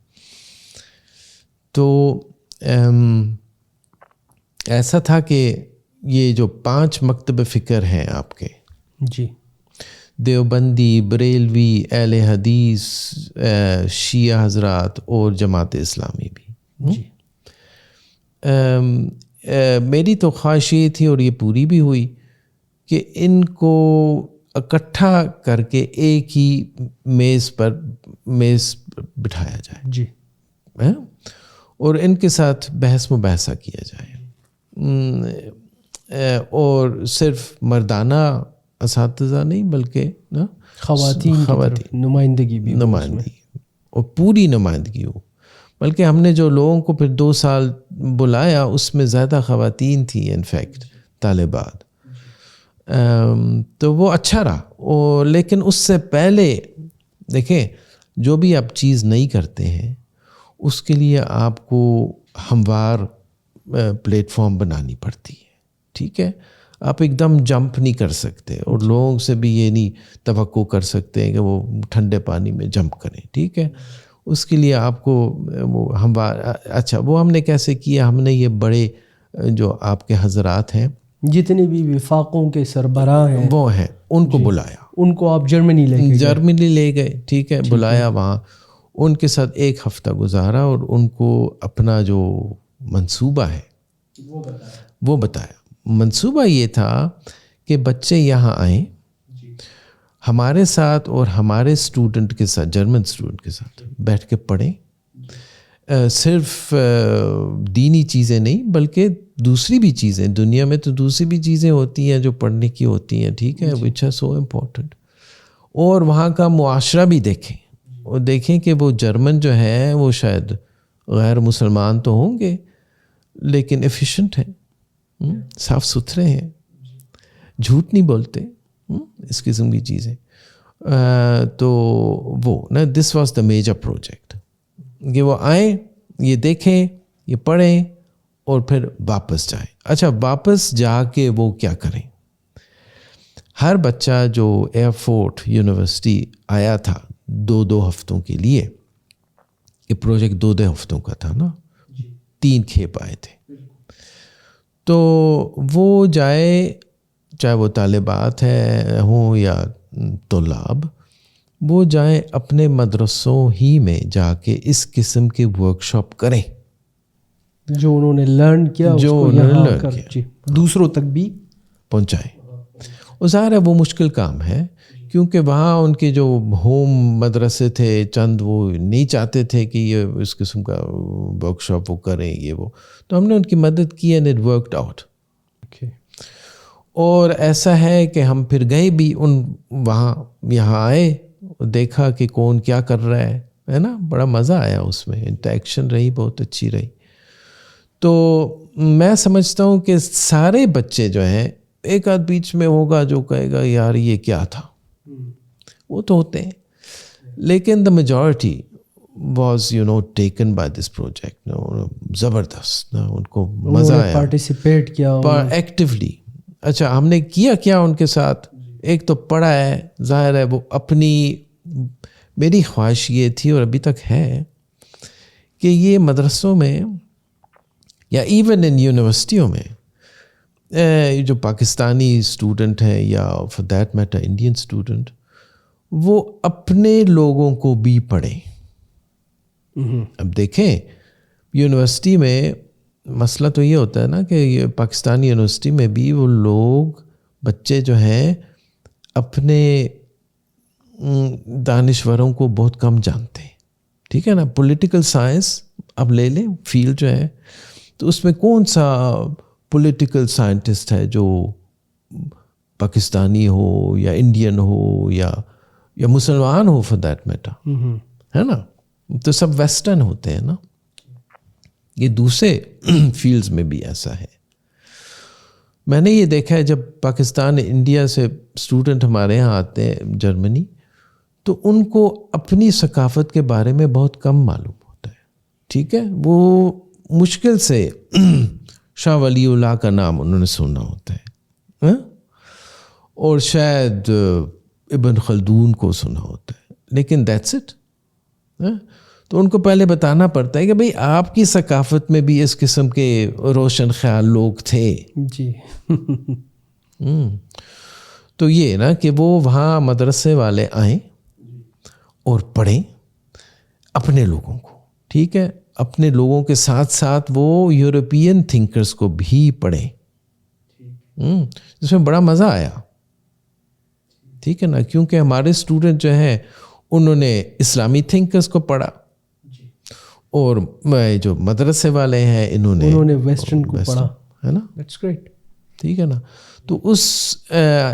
Speaker 1: تو ایسا تھا کہ یہ جو 5 مکتب فکر ہیں آپ کے,
Speaker 2: جی,
Speaker 1: دیوبندی, بریلوی, اہل حدیث, شیعہ حضرات اور جماعت اسلامی بھی,
Speaker 2: جی,
Speaker 1: میری تو خواہش یہ تھی اور یہ پوری بھی ہوئی کہ ان کو اکٹھا کر کے ایک ہی میز بٹھایا جائے,
Speaker 2: جی,
Speaker 1: اور ان کے ساتھ بحث مباحثہ کیا جائے, اور صرف مردانہ اساتذہ نہیں بلکہ
Speaker 2: خواتین نمائندگی بھی,
Speaker 1: اور پوری نمائندگی ہو. بلکہ ہم نے جو لوگوں کو پھر 2 سال بلایا اس میں زیادہ خواتین تھیں انفیکٹ, طالبات. تو وہ اچھا رہا. لیکن اس سے پہلے دیکھیں, جو بھی آپ چیز نہیں کرتے ہیں اس کے لیے آپ کو ہموار پلیٹ فارم بنانی پڑتی ہے, ٹھیک ہے. آپ ایک دم جمپ نہیں کر سکتے, اور لوگوں سے بھی یہ نہیں توقع کر سکتے ہیں کہ وہ ٹھنڈے پانی میں جمپ کریں, ٹھیک ہے. اس کے لیے آپ کو وہ اچھا, وہ ہم نے کیسے کیا, ہم نے یہ بڑے جو آپ کے حضرات ہیں,
Speaker 2: جتنے بھی وفاقوں کے سربراہ ہیں
Speaker 1: وہ ہیں, ان کو بلایا,
Speaker 2: ان کو آپ جرمنی
Speaker 1: لے گئے, ٹھیک ہے, بلایا وہاں, ان کے ساتھ 1 ہفتہ گزارا اور ان کو اپنا جو منصوبہ ہے وہ بتایا. منصوبہ یہ تھا کہ بچے یہاں آئیں ہمارے ساتھ اور ہمارے اسٹوڈنٹ کے ساتھ, جرمن اسٹوڈنٹ کے ساتھ بیٹھ کے پڑھیں. صرف دینی چیزیں نہیں بلکہ دوسری بھی چیزیں, دنیا میں تو دوسری بھی چیزیں ہوتی ہیں جو پڑھنے کی ہوتی ہیں, ٹھیک ہے, which are so important. اور وہاں کا معاشرہ بھی دیکھیں, اور دیکھیں کہ وہ جرمن جو ہیں وہ شاید غیر مسلمان تو ہوں گے لیکن ایفیشینٹ ہیں, صاف ستھرے ہیں, جھوٹ نہیں بولتے, اس قسم کی چیزیں. تو وہ نا, this was the major project کہ وہ آئیں, یہ دیکھیں, یہ پڑھیں اور پھر واپس جائیں. اچھا, واپس جا کے وہ کیا کریں. ہر بچہ جو ایئرفورٹ یونیورسٹی آیا تھا 2 ہفتوں کے لیے, یہ پروجیکٹ 2 ہفتوں کا تھا نا, 3 کھیپ آئے تھے. تو وہ جائے, چاہے وہ طالبات ہوں یا طلاب, وہ جائیں اپنے مدرسوں ہی میں جا کے اس قسم کے ورکشاپ کریں
Speaker 2: جو انہوں نے لرن کیا,
Speaker 1: جو انہوں نے لرن کیا
Speaker 2: دوسروں تک بھی
Speaker 1: پہنچائیں. اور ظاہر ہے وہ مشکل کام ہے کیونکہ وہاں ان کے جو ہوم مدرسے تھے چند, وہ نہیں چاہتے تھے کہ یہ اس قسم کا ورکشاپ وہ کریں, یہ وہ. تو ہم نے ان کی مدد کی, and it worked out.
Speaker 2: Okay.
Speaker 1: اور ایسا ہے کہ ہم پھر گئے بھی وہاں یہاں آئے, دیکھا کہ کون کیا کر رہا ہے نا, بڑا مزہ آیا اس میں, انٹریکشن رہی, بہت اچھی رہی. تو میں سمجھتا ہوں کہ سارے بچے جو ہیں, ایک آدھ بیچ میں ہوگا جو کہے گا یار یہ کیا تھا, وہ تو ہوتے ہیں, لیکن the majority was taken by this project, زبردست, ان کو مزہ آیا,
Speaker 2: پارٹیسپیٹ کیا
Speaker 1: ایکٹیولی. اچھا ہم نے کیا ان کے ساتھ, ایک تو پڑھا ہے, ظاہر ہے وہ اپنی, میری خواہش یہ تھی اور ابھی تک ہے کہ یہ مدرسوں میں یا ایون ان یونیورسٹیوں میں جو پاکستانی اسٹوڈنٹ ہیں یا for that matter Indian student, وہ اپنے لوگوں کو بھی پڑھیں. اب دیکھیں یونیورسٹی میں مسئلہ تو یہ ہوتا ہے نا کہ یہ پاکستانی یونیورسٹی میں بھی وہ لوگ بچے جو ہیں اپنے دانشوروں کو بہت کم جانتے ہیں, ٹھیک ہے نا. پولیٹیکل سائنس اب لے لیں فیلڈ جو ہے, تو اس میں کون سا پولیٹیکل سائنٹسٹ ہے جو پاکستانی ہو یا انڈین ہو یا مسلمان ہو فار دیٹ میٹر, ہے نا. تو سب ویسٹرن ہوتے ہیں نا. یہ دوسرے فیلڈز میں بھی ایسا ہے. میں نے یہ دیکھا ہے جب پاکستان انڈیا سے اسٹوڈنٹ ہمارے یہاں آتے ہیں جرمنی, تو ان کو اپنی ثقافت کے بارے میں بہت کم معلوم ہوتا ہے, ٹھیک ہے. وہ مشکل سے شاہ ولی اللہ کا نام انہوں نے سنا ہوتا ہے, اور شاید ابن خلدون کو سنا ہوتا ہے, لیکن دیٹس اٹ. تو ان کو پہلے بتانا پڑتا ہے کہ بھئی آپ کی ثقافت میں بھی اس قسم کے روشن خیال لوگ تھے.
Speaker 2: جی.
Speaker 1: تو یہ نا کہ وہ وہاں مدرسے والے آئیں اور پڑھیں اپنے لوگوں کو, ٹھیک ہے. اپنے لوگوں کے ساتھ ساتھ وہ یورپین تھنکرز کو بھی پڑھیں, جس میں بڑا مزہ آیا, ٹھیک ہے نا. کیونکہ ہمارے اسٹوڈنٹ جو ہیں انہوں نے اسلامی تھنکرز کو پڑھا, اور جو مدرسے والے ہیں انہوں نے
Speaker 2: ویسٹرن کو پڑھا,
Speaker 1: ہے نا.
Speaker 2: دیٹس گریٹ,
Speaker 1: ٹھیک ہے نا. تو اس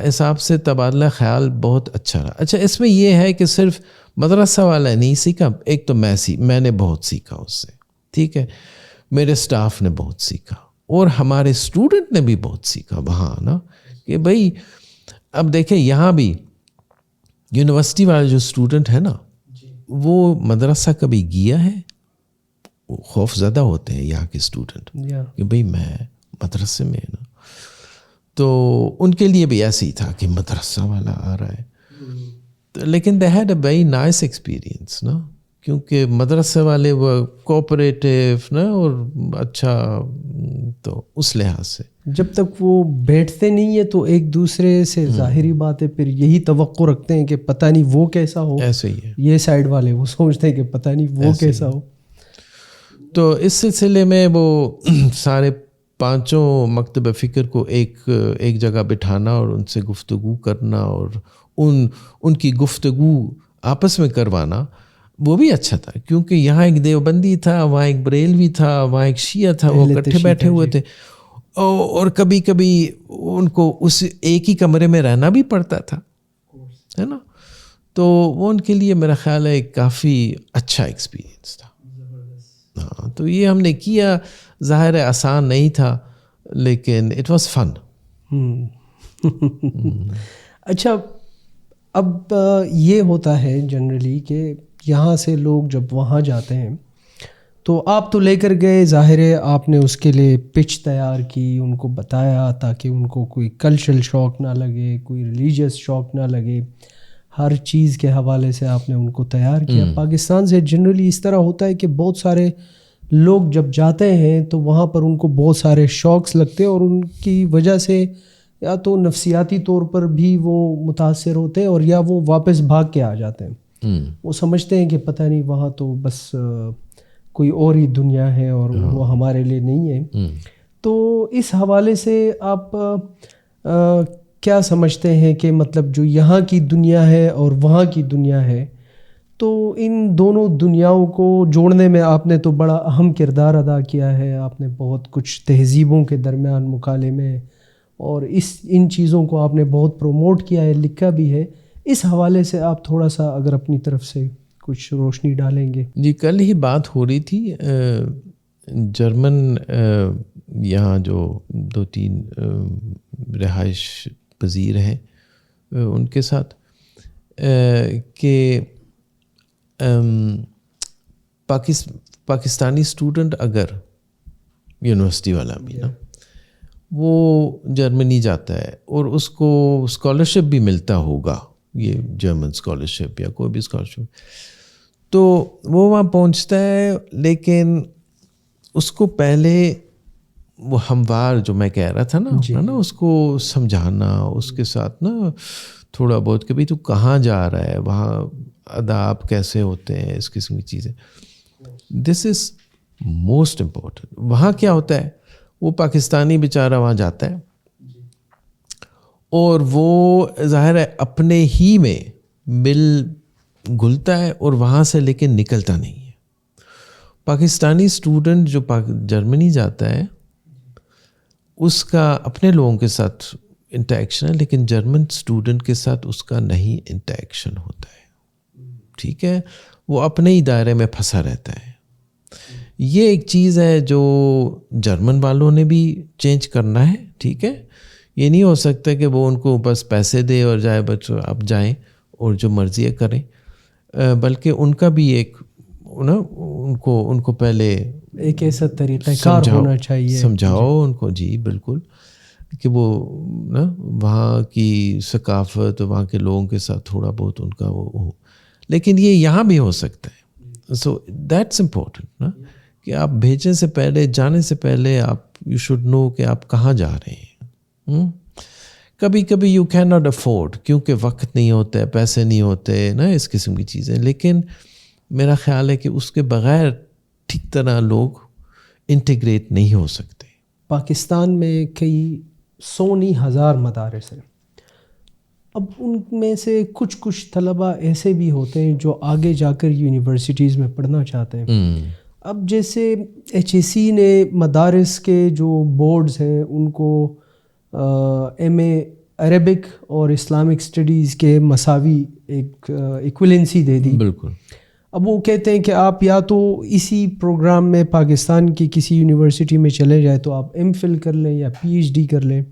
Speaker 1: حساب سے تبادلہ خیال بہت اچھا رہا. اچھا اس میں یہ ہے کہ صرف مدرسہ والا نہیں سیکھا, ایک تو میں نے بہت سیکھا اس سے, ٹھیک ہے. میرے سٹاف نے بہت سیکھا, اور ہمارے اسٹوڈنٹ نے بھی بہت سیکھا وہاں نا, کہ بھئی اب دیکھیں یہاں بھی یونیورسٹی والے جو اسٹوڈنٹ ہیں نا, وہ مدرسہ کبھی گیا ہے, خوف زدہ ہوتے ہیں یہاں کے اسٹوڈنٹ کہ بھئی میں مدرسے میں نا. تو ان کے لیے بھی ایسے ہی تھا کہ مدرسہ والا آ رہا ہے, لیکن they had a very nice experience نا, کیونکہ مدرسے والے وہ کوآپریٹیو نا اور اچھا. تو اس لحاظ سے
Speaker 2: جب تک وہ بیٹھتے نہیں ہیں تو ایک دوسرے سے ظاہری بات ہے پھر یہی توقع رکھتے ہیں کہ پتہ نہیں وہ کیسا ہو.
Speaker 1: ایسے ہی ہے,
Speaker 2: یہ سائڈ والے وہ سوچتے ہیں کہ پتہ نہیں وہ کیسا ہو.
Speaker 1: تو اس سلسلے میں وہ سارے پانچوں مکتب فکر کو ایک جگہ بٹھانا اور ان سے گفتگو کرنا اور ان کی گفتگو آپس میں کروانا, وہ بھی اچھا تھا. کیونکہ یہاں ایک دیوبندی تھا, وہاں ایک بریلوی تھا, وہاں ایک شیعہ تھا, وہ اکٹھے بیٹھے ہوئے تھے, اور کبھی کبھی ان کو اس ایک ہی کمرے میں رہنا بھی پڑتا تھا, ہے نا. تو وہ ان کے لیے میرا خیال ہے کافی اچھا ایکسپیرئنس تھا. ہاں, تو یہ ہم نے کیا, ظاہر ہے آسان نہیں تھا, لیکن اٹ واز فن.
Speaker 2: اچھا, اب یہ ہوتا ہے جنرلی کہ یہاں سے لوگ جب وہاں جاتے ہیں تو آپ تو لے کر گئے, ظاہر ہے آپ نے اس کے لیے پچ تیار کی, ان کو بتایا تاکہ ان کو کوئی کلچرل شوق نہ لگے, کوئی ریلیجیس شوق نہ لگے, ہر چیز کے حوالے سے آپ نے ان کو تیار کیا. پاکستان سے جنرلی اس طرح ہوتا ہے کہ بہت سارے لوگ جب جاتے ہیں تو وہاں پر ان کو بہت سارے شوقس لگتے ہیں, اور ان کی وجہ سے یا تو نفسیاتی طور پر بھی وہ متاثر ہوتے ہیں, اور یا وہ واپس بھاگ کے آ جاتے ہیں. وہ سمجھتے ہیں کہ پتہ نہیں وہاں تو بس کوئی اور ہی دنیا ہے اور وہ ہمارے لیے نہیں ہے. تو اس حوالے سے آپ کیا سمجھتے ہیں کہ مطلب جو یہاں کی دنیا ہے اور وہاں کی دنیا ہے, تو ان دونوں دنیاؤں کو جوڑنے میں آپ نے تو بڑا اہم کردار ادا کیا ہے. آپ نے بہت کچھ تہذیبوں کے درمیان مکالمے اور ان چیزوں کو آپ نے بہت پروموٹ کیا ہے, لکھا بھی ہے. اس حوالے سے آپ تھوڑا سا اگر اپنی طرف سے کچھ روشنی ڈالیں گے.
Speaker 1: جی, کل ہی بات ہو رہی تھی جرمن یہاں جو 2-3 رہائش پذیر ہیں ان کے ساتھ کہ پاکستانی اسٹوڈنٹ اگر یونیورسٹی والا بھی نا وہ جرمنی جاتا ہے اور اس کو اسکالرشپ بھی ملتا ہوگا, یہ جرمن اسکالرشپ یا کوئی بھی اسکالرشپ, تو وہ وہاں پہنچتا ہے, لیکن اس کو پہلے وہ ہموار جو میں کہہ رہا تھا نا ہے نا, اس کو سمجھانا, اس کے ساتھ نا تھوڑا بہت کہ بھائی تو کہاں جا رہا ہے, وہاں آداب کیسے ہوتے ہیں, اس قسم کی چیزیں. دس از موسٹ امپورٹنٹ. وہاں کیا ہوتا ہے, وہ پاکستانی بیچارہ وہاں جاتا ہے اور وہ ظاہر ہے اپنے ہی میں مل گھلتا ہے اور وہاں سے لیکن نکلتا نہیں ہے. پاکستانی اسٹوڈنٹ جو جرمنی جاتا ہے اس کا اپنے لوگوں کے ساتھ انٹریکشن ہے, لیکن جرمن اسٹوڈنٹ کے ساتھ اس کا نہیں انٹریکشن ہوتا ہے. ٹھیک ہے, وہ اپنے ہی دائرے میں پھنسا رہتا ہے. یہ ایک چیز ہے جو جرمن والوں نے بھی چینج کرنا ہے. ٹھیک ہے, یہ نہیں ہو سکتا کہ وہ ان کو بس پیسے دے اور جائے بچوں آپ جائیں اور جو مرضی کریں, بلکہ ان کا بھی ایک نا ان کو پہلے
Speaker 2: ایک ایسا طریقہ کار ہونا چاہیے,
Speaker 1: سمجھاؤ ان کو. جی بالکل, کہ وہ نا وہاں کی ثقافت وہاں کے لوگوں کے ساتھ تھوڑا بہت ان کا وہ ہو, لیکن یہ یہاں بھی ہو سکتا ہے. سو دیٹس امپورٹنٹ نا, کہ آپ بھیجنے سے پہلے, جانے سے پہلے آپ یو شوڈ نو کہ آپ کہاں جا رہے ہیں. کبھی کبھی یو کین ناٹ افورڈ, کیونکہ وقت نہیں ہوتا ہے, پیسے نہیں ہوتے نا, اس قسم کی چیزیں. لیکن میرا خیال ہے کہ اس کے بغیر ٹھیک طرح لوگ انٹیگریٹ نہیں ہو سکتے.
Speaker 2: پاکستان میں کئی 100 نہیں 1000 مدارس ہیں. اب ان میں سے کچھ طلباء ایسے بھی ہوتے ہیں جو آگے جا کر یونیورسٹیز میں پڑھنا چاہتے ہیں. اب جیسے HAC نے مدارس کے جو بورڈز ہیں ان کو MA عربک اور اسلامک اسٹڈیز کے مساوی ایک ایکویلنسی دے دی.
Speaker 1: بالکل.
Speaker 2: اب وہ کہتے ہیں کہ آپ یا تو اسی پروگرام میں پاکستان کی کسی یونیورسٹی میں چلے جائے تو آپ MPhil کر لیں یا PhD کر لیں.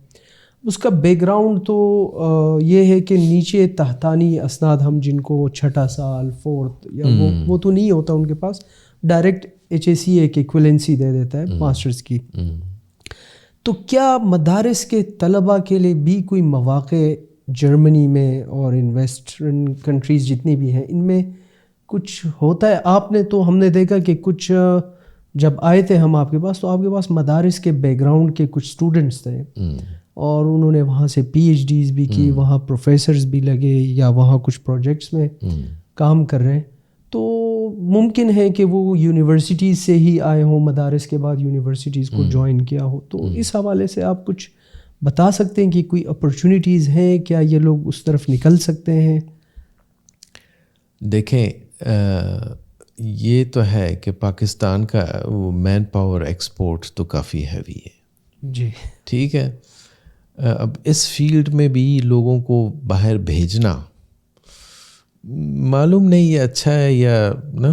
Speaker 2: اس کا بیک گراؤنڈ تو یہ ہے کہ نیچے تحتانی اسناد ہم جن کو چھٹا سال 4th یا وہ تو نہیں ہوتا ان کے پاس, ڈائریکٹ HAC ایک ایکویلنسی دے دیتا ہے ماسٹرز کی. تو کیا مدارس کے طلباء کے لیے بھی کوئی مواقع جرمنی میں اور ان ویسٹرن کنٹریز جتنی بھی ہیں ان میں کچھ ہوتا ہے؟ آپ نے تو ہم نے دیکھا کہ کچھ جب آئے تھے ہم آپ کے پاس تو آپ کے پاس مدارس کے بیک گراؤنڈ کے کچھ اسٹوڈنٹس تھے اور انہوں نے وہاں سے PhDs بھی کی, وہاں پروفیسرز بھی لگے یا وہاں کچھ پروجیکٹس میں کام کر رہے ہیں. تو ممکن ہے کہ وہ یونیورسٹیز سے ہی آئے ہوں, مدارس کے بعد یونیورسٹیز کو جوائن کیا ہو. تو اس حوالے سے آپ کچھ بتا سکتے ہیں کہ کوئی اپرچونیٹیز ہیں, کیا یہ لوگ اس طرف نکل سکتے ہیں؟
Speaker 1: دیکھیں یہ تو ہے کہ پاکستان کا وہ مین پاور ایکسپورٹ تو کافی ہیوی ہے.
Speaker 2: جی
Speaker 1: ٹھیک ہے, اب اس فیلڈ میں بھی لوگوں کو باہر بھیجنا معلوم نہیں یہ اچھا ہے یا نا.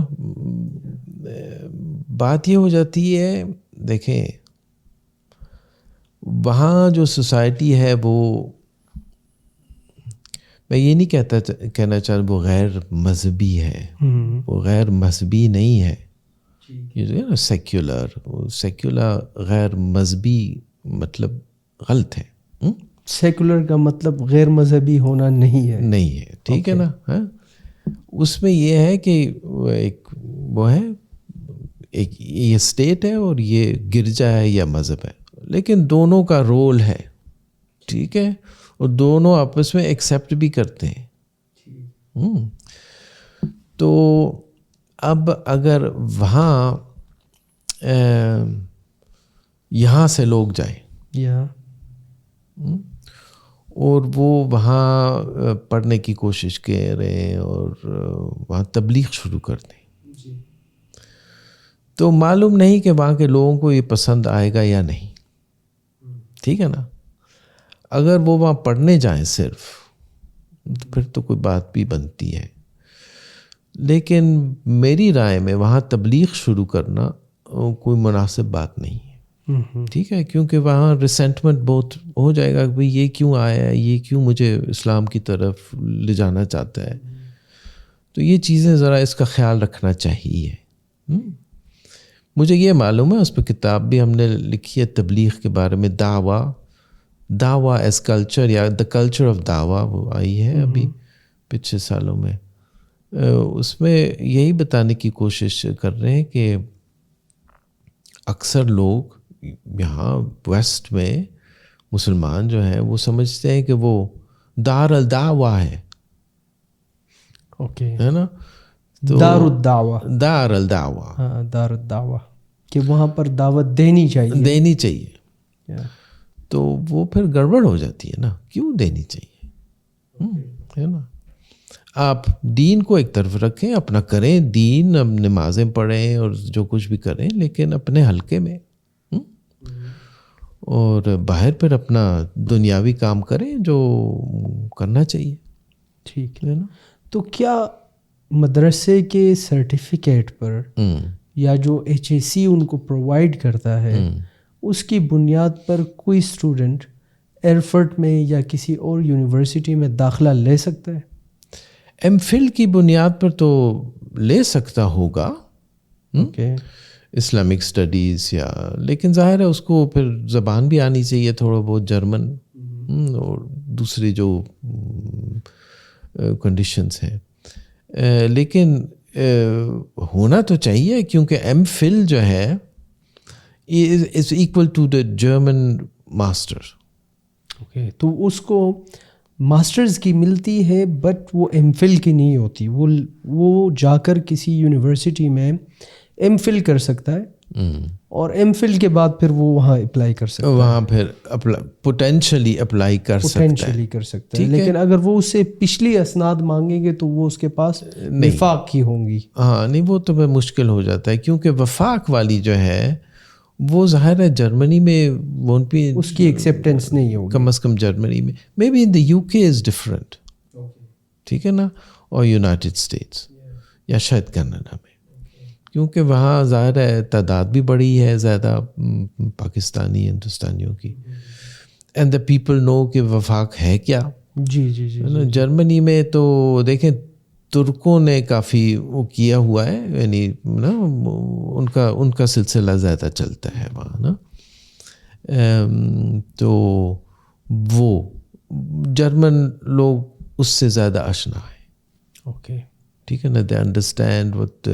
Speaker 1: بات یہ ہو جاتی ہے, دیکھیں وہاں جو سوسائٹی ہے وہ, میں یہ نہیں کہنا چاہتا وہ غیر مذہبی ہے, وہ غیر مذہبی نہیں ہے. یہ جو ہے نا سیکولر غیر مذہبی مطلب غلط ہے.
Speaker 2: سیکولر کا مطلب غیر مذہبی ہونا نہیں ہے.
Speaker 1: ٹھیک ہے نا. اس میں یہ ہے کہ ایک وہ ہے, ایک یہ اسٹیٹ ہے اور یہ گرجا ہے یا مذہب ہے, لیکن دونوں کا رول ہے. ٹھیک ہے, اور دونوں آپس میں ایکسیپٹ بھی کرتے ہیں. تو اب اگر وہاں یہاں سے لوگ جائیں اور وہ وہاں پڑھنے کی کوشش کر رہے ہیں اور وہاں تبلیغ شروع کر دیں, تو معلوم نہیں کہ وہاں کے لوگوں کو یہ پسند آئے گا یا نہیں. ٹھیک ہے نا. اگر وہ وہاں پڑھنے جائیں صرف تو پھر تو کوئی بات بھی بنتی ہے، لیکن میری رائے میں وہاں تبلیغ شروع کرنا کوئی مناسب بات نہیں ہے، ٹھیک ہے، کیونکہ وہاں ریسنٹمنٹ بہت ہو جائے گا کہ بھئی یہ کیوں آیا ہے، یہ کیوں مجھے اسلام کی طرف لے جانا چاہتا ہے. تو یہ چیزیں ذرا اس کا خیال رکھنا چاہیے. مجھے یہ معلوم ہے، اس پہ کتاب بھی ہم نے لکھی ہے تبلیغ کے بارے میں، دعویٰ ایز کلچر یا دا کلچر آف دعویٰ، وہ آئی ہے ابھی پچھلے سالوں میں. اس میں یہی بتانے کی کوشش کر رہے ہیں کہ اکثر لوگ یہاں ویسٹ میں مسلمان جو ہیں وہ سمجھتے ہیں کہ وہ دار الدعوہ ہے،
Speaker 2: اوکے،
Speaker 1: ہے نا، تو
Speaker 2: دار الدعوہ،
Speaker 1: دار الدعوہ،
Speaker 2: ہاں دار الدعوہ، کہ وہاں پر دعوت دینی چاہیے.
Speaker 1: تو وہ پھر گڑبڑ ہو جاتی ہے نا، کیوں دینی چاہیے، ہے نا. آپ دین کو ایک طرف رکھیں، اپنا کریں دین، نمازیں پڑھیں اور جو کچھ بھی کریں، لیکن اپنے حلقے میں، اور باہر پھر اپنا دنیاوی کام کریں جو کرنا چاہیے.
Speaker 2: ٹھیک ہے نا. تو کیا مدرسے کے سرٹیفکیٹ پر یا جو HAC ان کو پرووائڈ کرتا ہے اس کی بنیاد پر کوئی اسٹوڈنٹ ایئرفرٹ میں یا کسی اور یونیورسٹی میں داخلہ لے سکتا ہے؟
Speaker 1: MPhil کی بنیاد پر تو لے سکتا ہوگا، اسلامک اسٹڈیز یا، لیکن ظاہر ہے اس کو پھر زبان بھی آنی چاہیے تھوڑا بہت، جرمن اور دوسری جو کنڈیشنز ہیں، لیکن ہونا تو چاہیے، کیونکہ MPhil جو ہے is equal to the German master.
Speaker 2: Okay, تو اس کو ماسٹرز کی ملتی ہے بٹ وہ MPhil کی نہیں ہوتی، وہ جا کر کسی یونیورسٹی میں MPhil کر سکتا ہے اور MPhil کے بعد پھر وہ وہاں اپلائی کر سکتا ہے،
Speaker 1: وہاں پھر پوٹینشلی اپلائی کر سکتا ہے.
Speaker 2: لیکن اگر وہ اس سے پچھلی اسناد مانگیں گے تو وہ اس کے پاس وفاق کی ہوں گی.
Speaker 1: ہاں نہیں، وہ تو پھر مشکل ہو جاتا ہے، کیونکہ وفاق والی جو ہے وہ ظاہر ہے جرمنی میں وہاں پہ
Speaker 2: اس کی ایکسیپٹنس نہیں ہوگی،
Speaker 1: کم از کم جرمنی میں. May be in the UK is different, ٹھیک ہے نا، اور یونائٹڈ اسٹیٹس یا شاید کینیڈا میں، کیونکہ وہاں ظاہر ہے تعداد بھی بڑی ہے زیادہ پاکستانی ہندوستانیوں کی، اینڈ دا پیپل نو کہ وفاق ہے کیا.
Speaker 2: جی.
Speaker 1: جرمنی میں تو دیکھیں ترکوں نے کافی وہ کیا ہوا ہے، یعنی نا ان کا سلسلہ زیادہ چلتا ہے وہاں نا، تو وہ جرمن لوگ اس سے زیادہ آشنا ہے.
Speaker 2: اوکے،
Speaker 1: ٹھیک ہے نا، they understand what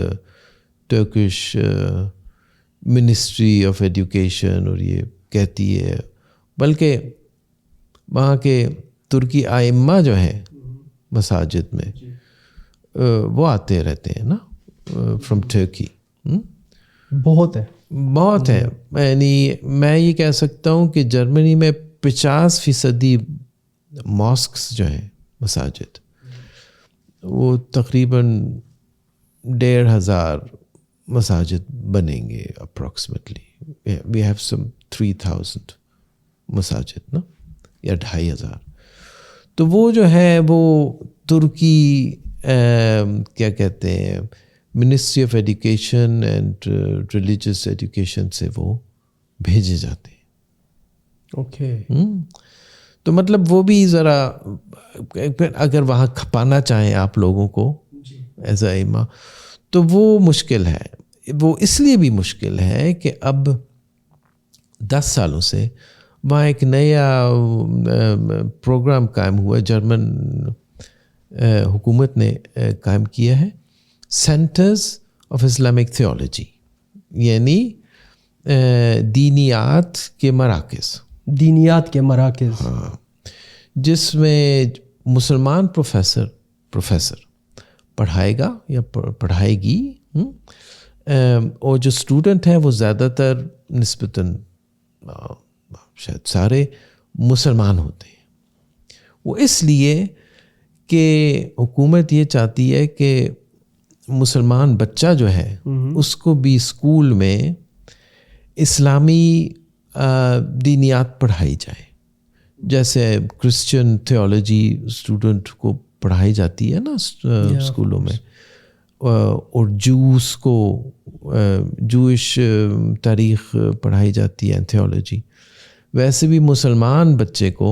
Speaker 1: Turkish ministry of education اور یہ کہتی ہے، بلکہ وہاں کے ترکی ائمہ جو ہیں مساجد میں وہ آتے رہتے ہیں نا فرام ٹرکی،
Speaker 2: بہت ہے.
Speaker 1: یعنی میں یہ کہہ سکتا ہوں کہ جرمنی میں 50% ماسکس جو ہیں مساجد، وہ تقریباً 1,500 مساجد بنیں گے اپروکسیمیٹلی. وی ہیو سم 3,000 مساجد نا، یا 2,500. تو وہ جو ہے وہ ترکی کیا کہتے ہیں ministry of education and religious education سے وہ بھیجے جاتے ہیں.
Speaker 2: اوکے،
Speaker 1: تو مطلب وہ بھی ذرا اگر وہاں کھپانا چاہیں آپ لوگوں کو ایز اے ائمہ تو وہ مشکل ہے. وہ اس لیے بھی مشکل ہے کہ اب 10 سالوں سے وہاں ایک نیا پروگرام قائم ہوا ہے، جرمن حکومت نے قائم کیا ہے، سینٹرز آف اسلامک تھیولوجی، یعنی دینیات کے مراکز، ہاں، جس میں مسلمان پروفیسر پڑھائے گا یا پڑھائے گی، اور جو اسٹوڈنٹ ہیں وہ زیادہ تر نسبتاً شاید سارے مسلمان ہوتے ہیں. وہ اس لیے کہ حکومت یہ چاہتی ہے کہ مسلمان بچہ جو ہے اس کو بھی اسکول میں اسلامی دینیات پڑھائی جائے، جیسے کرسچن تھیولوجی اسٹوڈنٹ کو پڑھائی جاتی ہے نا اسکولوں میں, اور جوس کو جوئش تاریخ پڑھائی جاتی ہے تھیولوجی, ویسے بھی مسلمان بچے کو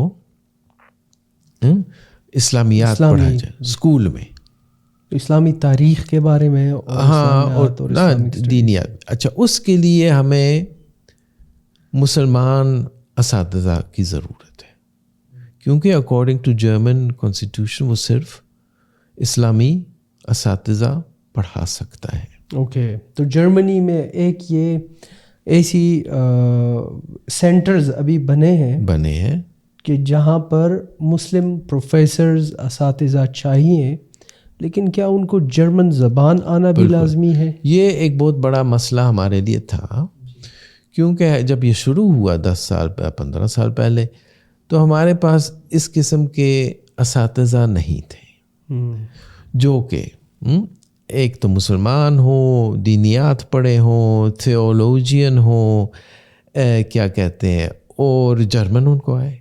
Speaker 1: اسلامیات پڑھایا جائے اسکول میں,
Speaker 2: اسلامی تاریخ کے بارے میں,
Speaker 1: ہاں, اور دینیات. اچھا, اس کے لیے ہمیں مسلمان اساتذہ کی ضرورت ہے, کیونکہ اکارڈنگ ٹو جرمن کانسٹیٹیوشن وہ صرف اسلامی اساتذہ پڑھا سکتا ہے.
Speaker 2: اوکے, تو جرمنی میں ایک یہ ایسی سینٹرز ابھی بنے ہیں کہ جہاں پر مسلم پروفیسرز اساتذہ چاہیے, لیکن کیا ان کو جرمن زبان آنا بھی لازمی ہے؟
Speaker 1: یہ ایک بہت بڑا مسئلہ ہمارے لیے تھا, کیونکہ جب یہ شروع ہوا 10 سال 15 سال پہلے, تو ہمارے پاس اس قسم کے اساتذہ نہیں تھے جو کہ ایک تو مسلمان ہو, دینیات پڑھے ہوں, تھیولوجین ہوں, کیا کہتے ہیں, اور جرمن ان کو آئے.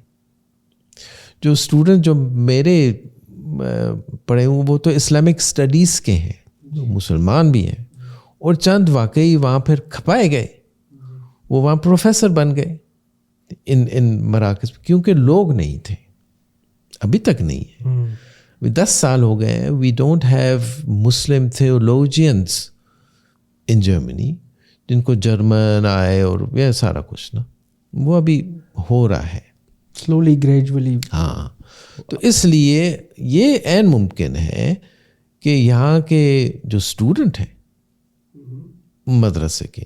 Speaker 1: جو اسٹوڈنٹ جو میرے پڑھے ہوں وہ تو اسلامک اسٹڈیز کے ہیں, مسلمان بھی ہیں, اور چند واقعی وہاں پھر کھپائے گئے, وہ وہاں پروفیسر بن گئے ان مراکز, کیونکہ لوگ نہیں تھے, ابھی تک نہیں ہے. 10 سال ہو گئے ہیں, وی ڈونٹ ہیو مسلم تھیولوجینس ان جرمنی جن کو جرمن آئے اور یہ سارا کچھ نا, وہ ابھی ہو رہا ہے
Speaker 2: سلولی گریجولی.
Speaker 1: ہاں, تو اس لیے یہ عین ممکن ہے کہ یہاں کے جو اسٹوڈنٹ ہیں مدرسے کے,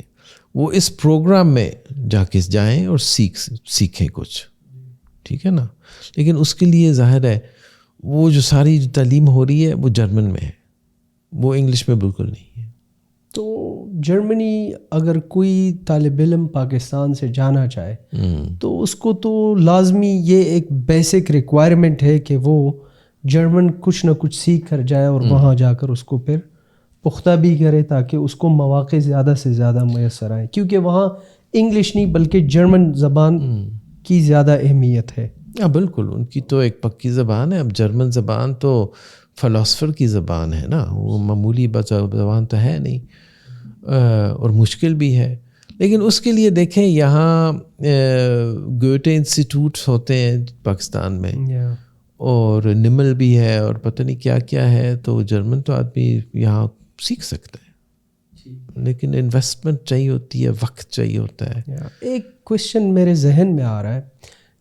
Speaker 1: وہ اس پروگرام میں جا کے جائیں اور سیکھیں کچھ, ٹھیک ہے نا. لیکن اس کے لیے ظاہر ہے وہ جو ساری تعلیم ہو رہی ہے وہ جرمن میں ہے, وہ انگلش میں بالکل نہیں ہے.
Speaker 2: تو جرمنی اگر کوئی طالب علم پاکستان سے جانا چاہے تو اس کو تو لازمی یہ ایک بیسک ریکوائرمنٹ ہے کہ وہ جرمن کچھ نہ کچھ سیکھ کر جائے اور وہاں جا کر اس کو پھر پختہ بھی کرے, تاکہ اس کو مواقع زیادہ سے زیادہ میسر آئیں, کیونکہ وہاں انگلش نہیں بلکہ جرمن زبان کی زیادہ اہمیت ہے.
Speaker 1: ہاں بالکل, ان کی تو ایک پکی زبان ہے. اب جرمن زبان تو فلاسفر کی زبان ہے نا, وہ معمولی زبان تو ہے نہیں, اور مشکل بھی ہے. لیکن اس کے لیے دیکھیں یہاں گوٹے انسٹیٹیوٹس ہوتے ہیں پاکستان میں, اور نمل بھی ہے, اور پتہ نہیں کیا کیا ہے. تو جرمن تو آدمی یہاں سیکھ سکتا ہے, لیکن انویسٹمنٹ چاہیے ہوتی ہے, وقت چاہیے ہوتا ہے.
Speaker 2: ایک کوشچن میرے ذہن میں آ رہا ہے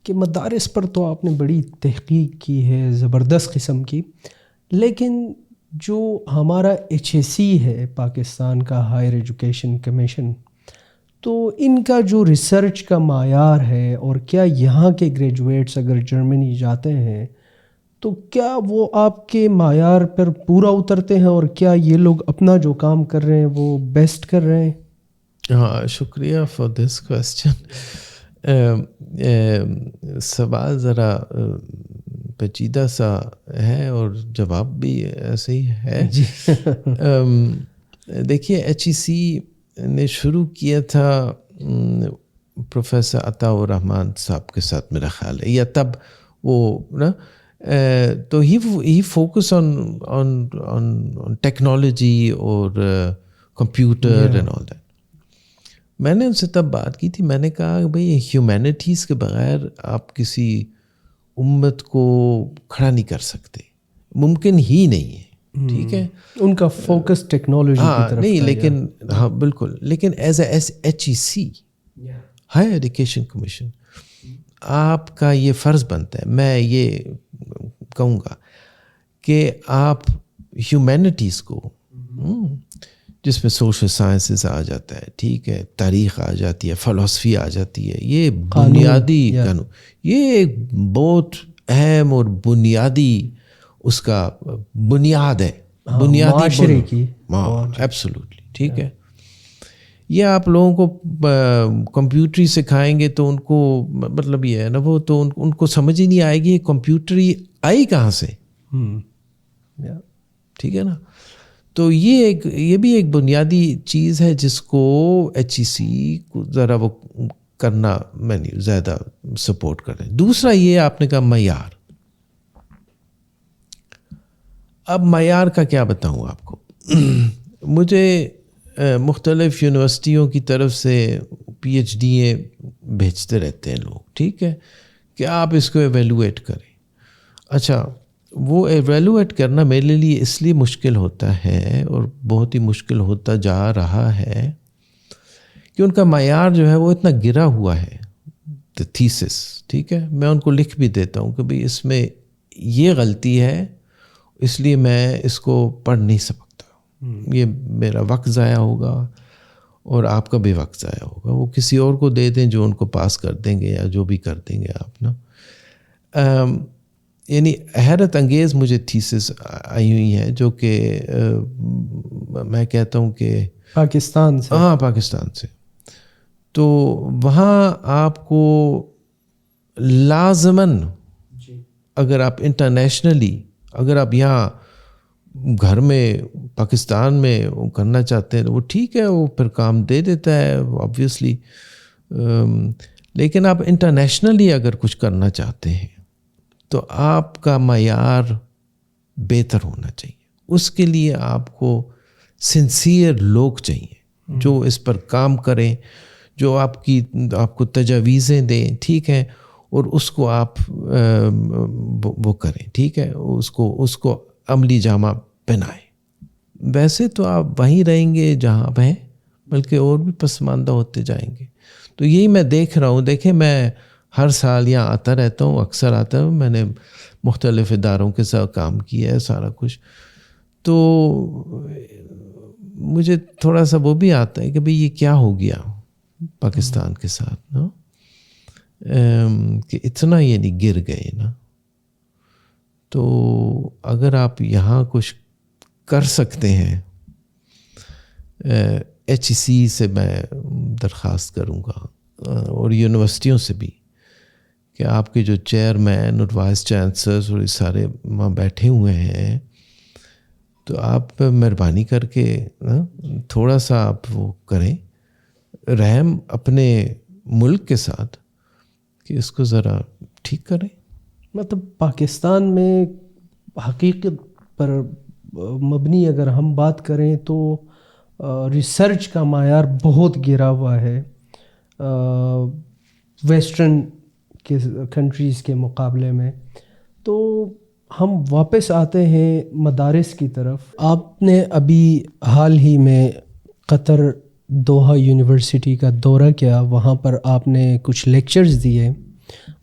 Speaker 2: کہ مدارس پر تو آپ نے بڑی تحقیق کی ہے زبردست قسم کی, لیکن جو ہمارا HAC ہے پاکستان کا ہائر ایجوکیشن کمیشن, تو ان کا جو ریسرچ کا معیار ہے, اور کیا یہاں کے گریجویٹس اگر جرمنی جاتے ہیں تو کیا وہ آپ کے معیار پر پورا اترتے ہیں, اور کیا یہ لوگ اپنا جو کام کر رہے ہیں وہ بیسٹ کر رہے ہیں؟
Speaker 1: ہاں, شکریہ فار دس کویسچن. سوال ذرا پیچیدہ سا ہے اور جواب بھی ایسے ہی ہے. دیکھیے HEC نے شروع کیا تھا پروفیسر عطاء الرحمن صاحب کے ساتھ میرا خیال ہے, یا تب وہ نا, تو ہی فوکس آن ٹیکنالوجی اور کمپیوٹر اینڈ آل دیٹ. میں نے ان سے تب بات کی تھی, میں نے کہا کہ بھئی ہیومینٹیز کے بغیر آپ کسی امت کو کھڑا نہیں کر سکتے, ممکن ہی نہیں ہے, ٹھیک ہے.
Speaker 2: ان کا فوکس ٹیکنالوجی کی طرف
Speaker 1: نہیں, لیکن ہاں بالکل, لیکن as a HEC higher education commission آپ کا یہ فرض بنتا ہے, میں یہ کہوں گا کہ آپ ہیومینٹیز کو, جس میں سوشل سائنسز آ جاتا ہے, ٹھیک ہے, تاریخ آ جاتی ہے, فلسفی آ جاتی ہے, یہ بنیادی قانون, یہ ایک بہت اہم اور بنیادی اس کا بنیاد ہے, بنیادی
Speaker 2: معاشرے کی.
Speaker 1: ایبسولوٹلی, ٹھیک ہے. یہ آپ لوگوں کو کمپیوٹری سکھائیں گے تو ان کو مطلب یہ ہے نا, وہ تو ان کو سمجھ ہی نہیں آئے گی کمپیوٹری آئی کہاں سے, ٹھیک ہے نا. تو یہ بھی ایک بنیادی چیز ہے جس کو HEC کو ذرا وہ کرنا میں نہیں زیادہ سپورٹ کر رہے. دوسرا یہ آپ نے کہا معیار. اب معیار کا کیا بتاؤں آپ کو. مجھے مختلف یونیورسٹیوں کی طرف سے PhD بھیجتے رہتے ہیں لوگ, ٹھیک ہے, کہ آپ اس کو ایویلویٹ کریں. اچھا, وہ ایویلویٹ کرنا میرے لیے اس لیے مشکل ہوتا ہے اور بہت ہی مشکل ہوتا جا رہا ہے کہ ان کا معیار جو ہے وہ اتنا گرا ہوا ہے, تھیسس, ٹھیک ہے. میں ان کو لکھ بھی دیتا ہوں کہ بھئی اس میں یہ غلطی ہے, اس لیے میں اس کو پڑھ نہیں سکتا, یہ میرا وقت ضائع ہوگا اور آپ کا بھی وقت ضائع ہوگا. وہ کسی اور کو دے دیں جو ان کو پاس کر دیں گے یا جو بھی کر دیں گے آپ نا. یعنی حیرت انگیز مجھے تھیسس آئی ہوئی ہیں جو کہ میں کہتا ہوں کہ
Speaker 2: پاکستان سے,
Speaker 1: ہاں پاکستان سے. تو وہاں آپ کو لازماً اگر آپ انٹرنیشنلی, اگر آپ یہاں گھر میں پاکستان میں کرنا چاہتے ہیں تو وہ ٹھیک ہے, وہ پھر کام دے دیتا ہے آبویسلی. لیکن آپ انٹرنیشنلی اگر کچھ کرنا چاہتے ہیں تو آپ کا معیار بہتر ہونا چاہیے. اس کے لیے آپ کو سنسیئر لوگ چاہیے جو اس پر کام کریں, جو آپ کو تجاویزیں دیں, ٹھیک ہے, اور اس کو آپ وہ کریں, ٹھیک ہے, اس کو عملی جامہ پہنائیں. ویسے تو آپ وہیں رہیں گے جہاں آپ ہیں, بلکہ اور بھی پسماندہ ہوتے جائیں گے. تو یہی میں دیکھ رہا ہوں. دیکھیں میں ہر سال یہاں آتا رہتا ہوں, اکثر آتا ہوں, میں نے مختلف اداروں کے ساتھ کام کیا ہے سارا کچھ. تو مجھے تھوڑا سا وہ بھی آتا ہے کہ بھئی یہ کیا ہو گیا پاکستان کے ساتھ نا, کہ اتنا یہ نہیں گر گئے نا. تو اگر آپ یہاں کچھ کر سکتے ہیں, HEC سے میں درخواست کروں گا اور یونیورسٹیوں سے بھی کہ آپ کے جو چیئرمین اور وائس چانسلرز اور یہ سارے وہاں بیٹھے ہوئے ہیں, تو آپ مہربانی کر کے تھوڑا سا آپ وہ کریں رحم اپنے ملک کے ساتھ کہ اس کو ذرا ٹھیک کریں.
Speaker 2: مطلب پاکستان میں حقیقت پر مبنی اگر ہم بات کریں تو ریسرچ کا معیار بہت گرا ہوا ہے ویسٹرن کے کنٹریز کے مقابلے میں. تو ہم واپس آتے ہیں مدارس کی طرف. آپ نے ابھی حال ہی میں قطر دوحہ یونیورسٹی کا دورہ کیا, وہاں پر آپ نے کچھ لیکچرز دیے,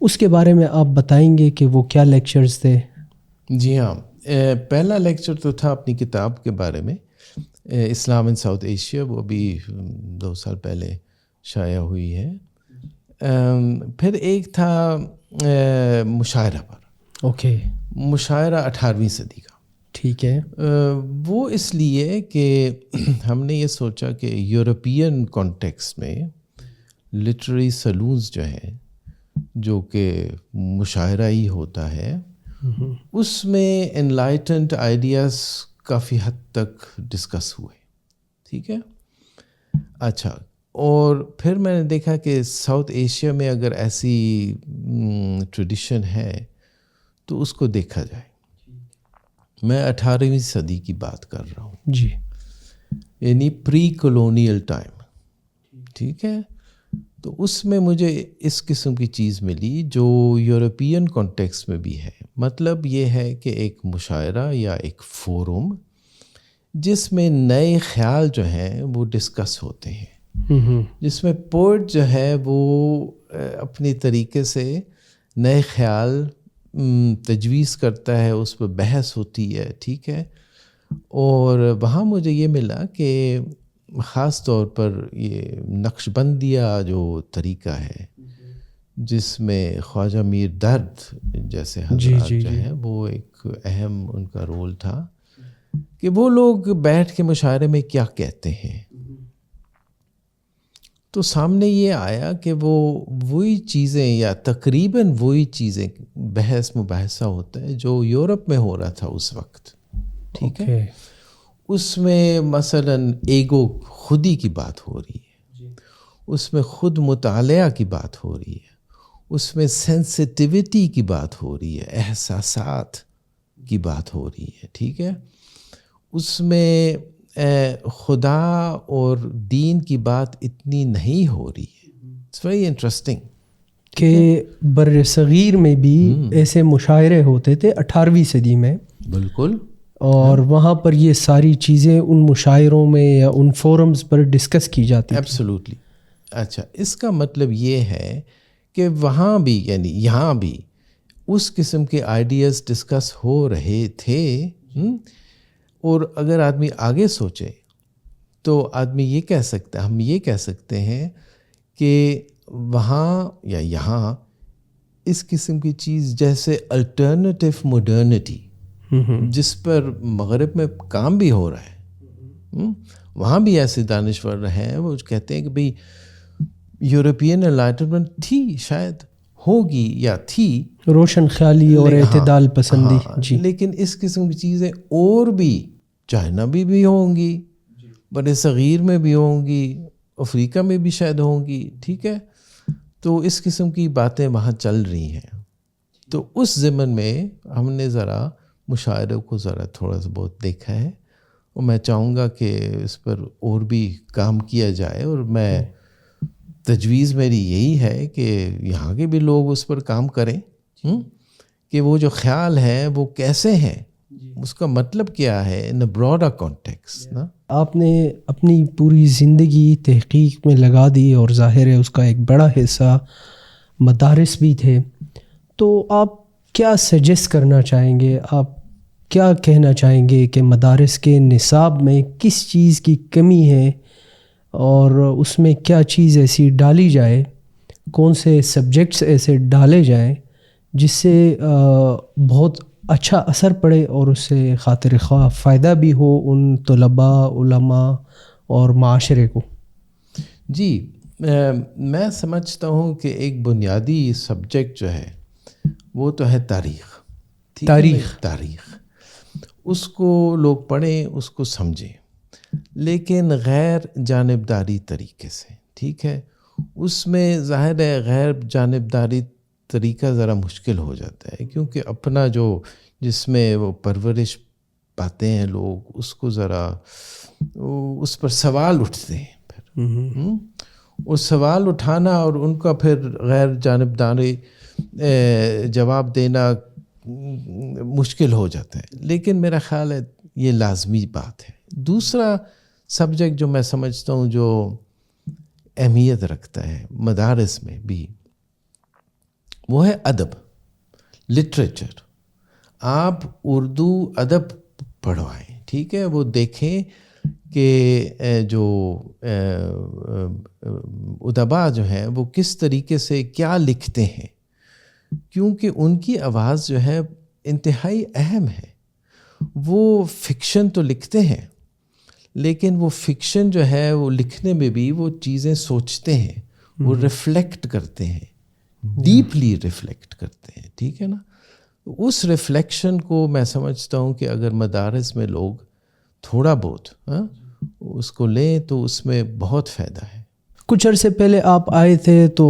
Speaker 2: اس کے بارے میں آپ بتائیں گے کہ وہ کیا لیکچرز تھے؟
Speaker 1: جی ہاں, پہلا لیکچر تو تھا اپنی کتاب کے بارے میں, اسلام ان ساؤتھ ایشیا, وہ بھی 2 سال پہلے شائع ہوئی ہے. پھر ایک تھا مشاعرہ پر.
Speaker 2: اوکے,
Speaker 1: مشاعرہ 18ویں صدی کا.
Speaker 2: ٹھیک ہے.
Speaker 1: وہ اس لیے کہ ہم نے یہ سوچا کہ یورپین کانٹیکس میں لٹریری سلونز جو ہیں, جو کہ مشاعرہ ہی ہوتا ہے, اس میں انلائٹنڈ آئیڈیاز کافی حد تک ڈسکس ہوئے, ٹھیک ہے. اچھا, اور پھر میں نے دیکھا کہ ساؤتھ ایشیا میں اگر ایسی ٹریڈیشن ہے تو اس کو دیکھا جائے. میں 18ویں صدی کی بات کر رہا ہوں
Speaker 2: جی,
Speaker 1: یعنی پری کولونیل ٹائم, ٹھیک ہے. تو اس میں مجھے اس قسم کی چیز ملی جو یورپین کانٹیکس میں بھی ہے. مطلب یہ ہے کہ ایک مشاعرہ یا ایک فورم جس میں نئے خیال جو ہیں وہ ڈسکس ہوتے ہیں, جس میں پوئٹ جو ہے وہ اپنی طریقے سے نئے خیال تجویز کرتا ہے, اس پہ بحث ہوتی ہے, ٹھیک ہے. اور وہاں مجھے یہ ملا کہ خاص طور پر یہ نقش بندیہ جو طریقہ ہے جس میں خواجہ میر درد جیسے حضرات جو ہیں وہ ایک اہم ان کا رول تھا کہ وہ لوگ بیٹھ کے مشاعرے میں کیا کہتے ہیں. تو سامنے یہ آیا کہ وہی چیزیں یا تقریباً وہی چیزیں بحث مباحثہ ہوتا ہے جو یورپ میں ہو رہا تھا اس وقت, ٹھیک ہے. اس میں مثلاً ایگو خودی کی بات ہو رہی ہے, اس میں خود مطالعہ کی بات ہو رہی ہے، اس میں سینسٹیوٹی کی بات ہو رہی ہے، احساسات کی بات ہو رہی ہے، ٹھیک ہے، اس میں خدا اور دین کی بات اتنی نہیں ہو رہی ہے. اٹس ویری انٹرسٹنگ
Speaker 2: کہ بر صغیر میں بھی ایسے مشاعرے ہوتے تھے 18ویں صدی میں،
Speaker 1: بالکل،
Speaker 2: اور وہاں پر یہ ساری چیزیں ان مشاعروں میں یا ان فورمز پر ڈسکس کی جاتی تھی.
Speaker 1: ایبسولوٹلی. اچھا، اس کا مطلب یہ ہے کہ وہاں بھی یعنی یہاں بھی اس قسم کے آئیڈیاز ڈسکس ہو رہے تھے. اور اگر آدمی آگے سوچے تو آدمی یہ کہہ سکتا ہے، ہم یہ کہہ سکتے ہیں کہ وہاں یا یہاں اس قسم کی چیز جیسے الٹرنیٹیو ماڈرنٹی جس پر مغرب میں کام بھی ہو رہا ہے، وہاں بھی ایسے دانشور ہیں وہ کہتے ہیں کہ بھئی یورپین انلائٹمنٹ تھی، شاید ہوگی یا تھی،
Speaker 2: روشن خیالی اور اعتدال پسندی. جی،
Speaker 1: لیکن اس قسم کی چیزیں اور بھی چائنا بھی ہوں گی، بڑے صغیر میں بھی ہوں گی، افریقہ میں بھی شاید ہوں گی، ٹھیک ہے. تو اس قسم کی باتیں وہاں چل رہی ہیں. تو اس ضمن میں ہم نے ذرا مشاعرے کو ذرا تھوڑا سا بہت دیکھا ہے، اور میں چاہوں گا کہ اس پر اور بھی کام کیا جائے. اور میں تجویز میری یہی ہے کہ یہاں کے بھی لوگ اس پر کام کریں کہ وہ جو خیال ہے وہ کیسے ہیں، اس کا مطلب کیا ہے ان اے براڈر کانٹیکسٹ نا.
Speaker 2: آپ نے اپنی پوری زندگی تحقیق میں لگا دی، اور ظاہر ہے اس کا ایک بڑا حصہ مدارس بھی تھے. تو آپ کیا سجیسٹ کرنا چاہیں گے، آپ کیا کہنا چاہیں گے کہ مدارس کے نصاب میں کس چیز کی کمی ہے، اور اس میں کیا چیز ایسی ڈالی جائے، کون سے سبجیکٹس ایسے ڈالے جائیں جس سے بہت اچھا اثر پڑے اور اس سے خاطر خواہ فائدہ بھی ہو ان طلباء، علماء اور معاشرے کو؟
Speaker 1: جی، میں سمجھتا ہوں کہ ایک بنیادی سبجیکٹ جو ہے وہ تو ہے تاریخ. تاریخ اس کو لوگ پڑھیں، اس کو سمجھیں، لیکن غیر جانبداری طریقے سے، ٹھیک ہے. اس میں ظاہر ہے غیر جانبداری طریقہ ذرا مشکل ہو جاتا ہے، کیونکہ اپنا جو جس میں وہ پرورش پاتے ہیں لوگ، اس کو ذرا اس پر سوال اٹھتے ہیں. پھر اس سوال اٹھانا اور ان کا پھر غیر جانبداری جواب دینا مشکل ہو جاتا ہے. لیکن میرا خیال ہے یہ لازمی بات ہے. دوسرا سبجیکٹ جو میں سمجھتا ہوں جو اہمیت رکھتا ہے مدارس میں بھی، وہ ہے ادب، لٹریچر. آپ اردو ادب پڑھوائیں، ٹھیک ہے. وہ دیکھیں کہ جو ادبا جو ہیں وہ کس طریقے سے کیا لکھتے ہیں، کیونکہ ان کی آواز جو ہے انتہائی اہم ہے. وہ فکشن تو لکھتے ہیں، لیکن وہ فکشن جو ہے وہ لکھنے میں بھی وہ چیزیں سوچتے ہیں، وہ ریفلیکٹ کرتے ہیں، ڈیپلی ریفلیکٹ کرتے ہیں، ٹھیک ہے نا. اس ریفلیکشن کو میں سمجھتا ہوں کہ اگر مدارس میں لوگ تھوڑا بہت اس کو لیں تو اس میں بہت فائدہ ہے.
Speaker 2: کچھ عرصے پہلے آپ آئے تھے تو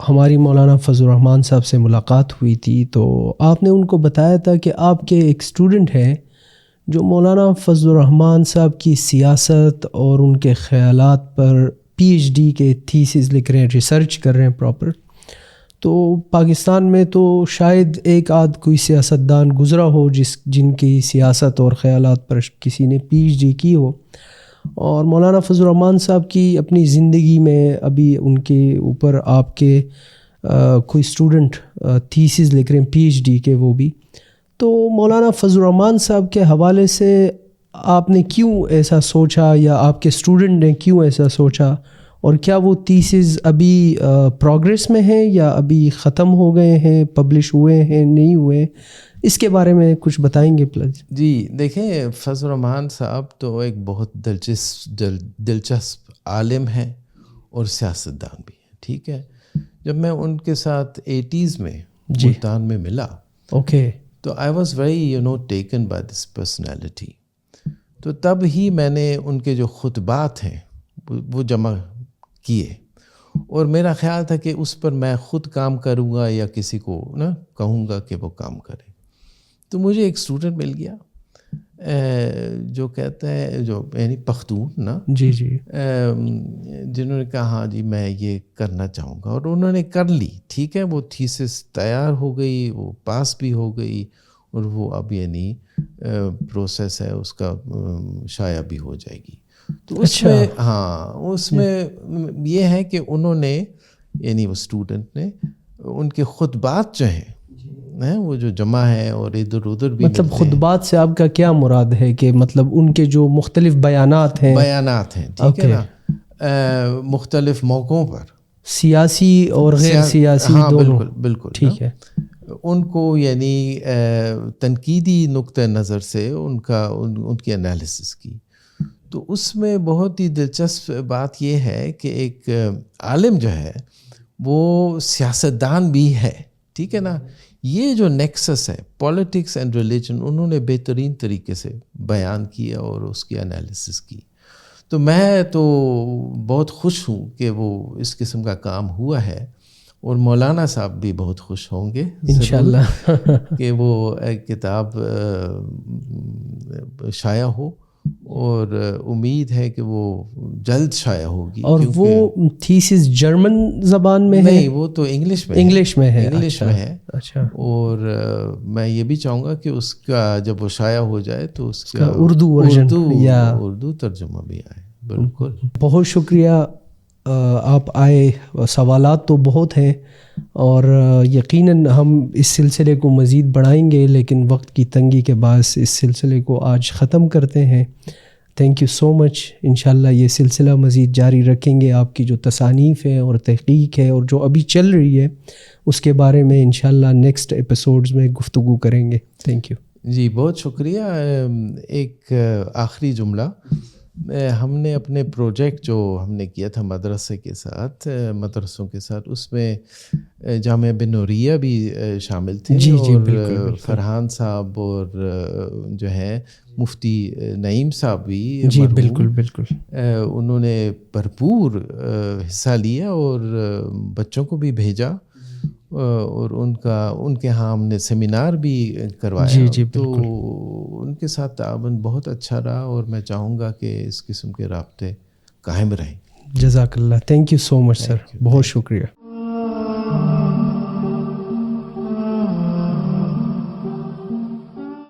Speaker 2: ہماری مولانا فضل الرحمان صاحب سے ملاقات ہوئی تھی، تو آپ نے ان کو بتایا تھا کہ آپ کے ایک اسٹوڈنٹ ہیں جو مولانا فضل الرحمان صاحب کی سیاست اور ان کے خیالات پر پی ایچ ڈی کے تھیسز لکھ رہے ہیں، ریسرچ کر رہے ہیں پراپر. تو پاکستان میں تو شاید ایک آدھ کوئی سیاستدان گزرا ہو جن کی سیاست اور خیالات پر کسی نے پی ایچ ڈی کی ہو. اور مولانا فضل الرحمان صاحب کی اپنی زندگی میں ابھی ان کے اوپر آپ کے کوئی اسٹوڈنٹ تھیسز لکھ رہے ہیں پی ایچ ڈی کے، وہ بھی. تو مولانا فضل الرحمان صاحب کے حوالے سے آپ نے کیوں ایسا سوچا، یا آپ کے اسٹوڈنٹ نے کیوں ایسا سوچا، اور کیا وہ تھیسز ابھی پروگریس میں ہیں یا ابھی ختم ہو گئے ہیں، پبلش ہوئے ہیں، نہیں ہوئے؟ اس کے بارے میں کچھ بتائیں گے پلیز.
Speaker 1: جی دیکھیں، فضل الرحمان صاحب تو ایک بہت دلچسپ عالم ہیں اور سیاستدان بھی ہیں، ٹھیک ہے. جب میں ان کے ساتھ 80s میں ملتان میں ملا،
Speaker 2: اوکے،
Speaker 1: تو آئی was very taken by this personality. تو تب ہی میں نے ان کے جو خطبات ہیں وہ جمع کیے، اور میرا خیال تھا کہ اس پر میں خود کام کروں گا یا کسی کو نا کہوں گا کہ وہ کام کرے. تو مجھے ایک اسٹوڈنٹ مل گیا جو کہتا ہے جو یعنی پختون نا
Speaker 2: جی جی
Speaker 1: جنہوں نے کہا ہاں جی میں یہ کرنا چاہوں گا, اور انہوں نے کر لی. ٹھیک ہے, وہ تھیسس تیار ہو گئی, وہ پاس بھی ہو گئی, اور وہ اب یعنی پروسیس ہے اس کا شائع بھی ہو جائے گی. تو اس میں اس میں یہ ہے کہ انہوں نے یعنی وہ اسٹوڈنٹ نے ان کے خطبات جو ہیں وہ جو جمع ہے اور ادھر ادھر بھی
Speaker 2: مطلب خطبات سے آپ کا کیا مراد ہے کہ مطلب ان کے جو مختلف بیانات ہیں
Speaker 1: ٹھیک ہے نا, مختلف موقعوں پر
Speaker 2: سیاسی اور غیر سیاسی دونوں.
Speaker 1: بالکل
Speaker 2: ٹھیک ہے.
Speaker 1: ان کو یعنی تنقیدی نقطہ نظر سے ان کی انالیسس کی. تو اس میں بہت ہی دلچسپ بات یہ ہے کہ ایک عالم جو ہے وہ سیاستدان بھی ہے. ٹھیک ہے نا, یہ جو نیکسس ہے پولیٹکس اینڈ ریلیجن انہوں نے بہترین طریقے سے بیان کیا اور اس کی انالیسس کی. تو میں تو بہت خوش ہوں کہ وہ اس قسم کا کام ہوا ہے, اور مولانا صاحب بھی بہت خوش ہوں گے
Speaker 2: انشاءاللہ
Speaker 1: کہ وہ کتاب شائع ہو, اور امید ہے کہ وہ جلد شائع ہوگی.
Speaker 2: اور وہ تھیسس جرمن زبان میں ہے؟
Speaker 1: نہیں, وہ تو انگلش میں ہے.
Speaker 2: اچھا.
Speaker 1: اور میں یہ بھی چاہوں گا کہ اس کا جب وہ شائع ہو جائے تو اس کا اردو ترجمہ بھی آئے. بالکل.
Speaker 2: بہت شکریہ آپ آئے. سوالات تو بہت ہیں اور یقیناً ہم اس سلسلے کو مزید بڑھائیں گے, لیکن وقت کی تنگی کے باعث اس سلسلے کو آج ختم کرتے ہیں. تھینک یو سو مچ. انشاءاللہ یہ سلسلہ مزید جاری رکھیں گے. آپ کی جو تصانیف ہے اور تحقیق ہے اور جو ابھی چل رہی ہے اس کے بارے میں انشاءاللہ نیکسٹ ایپیسوڈز میں گفتگو کریں گے. Thank you.
Speaker 1: جی بہت شکریہ. ایک آخری جملہ, ہم نے اپنے پروجیکٹ جو ہم نے کیا تھا مدرسوں کے ساتھ, اس میں جامعہ بن نوریہ بھی شامل تھے. اور فرحان صاحب اور جو ہے مفتی نعیم صاحب بھی
Speaker 2: بالکل
Speaker 1: انہوں نے بھرپور حصہ لیا اور بچوں کو بھی بھیجا, اور ان کے ہاں ہم نے سیمینار بھی کروایا. تو ان کے ساتھ تعاون بہت اچھا رہا, اور میں چاہوں گا کہ اس قسم کے رابطے قائم رہیں.
Speaker 2: جزاک اللہ. تھینک یو سو مچ سر. بہت شکریہ.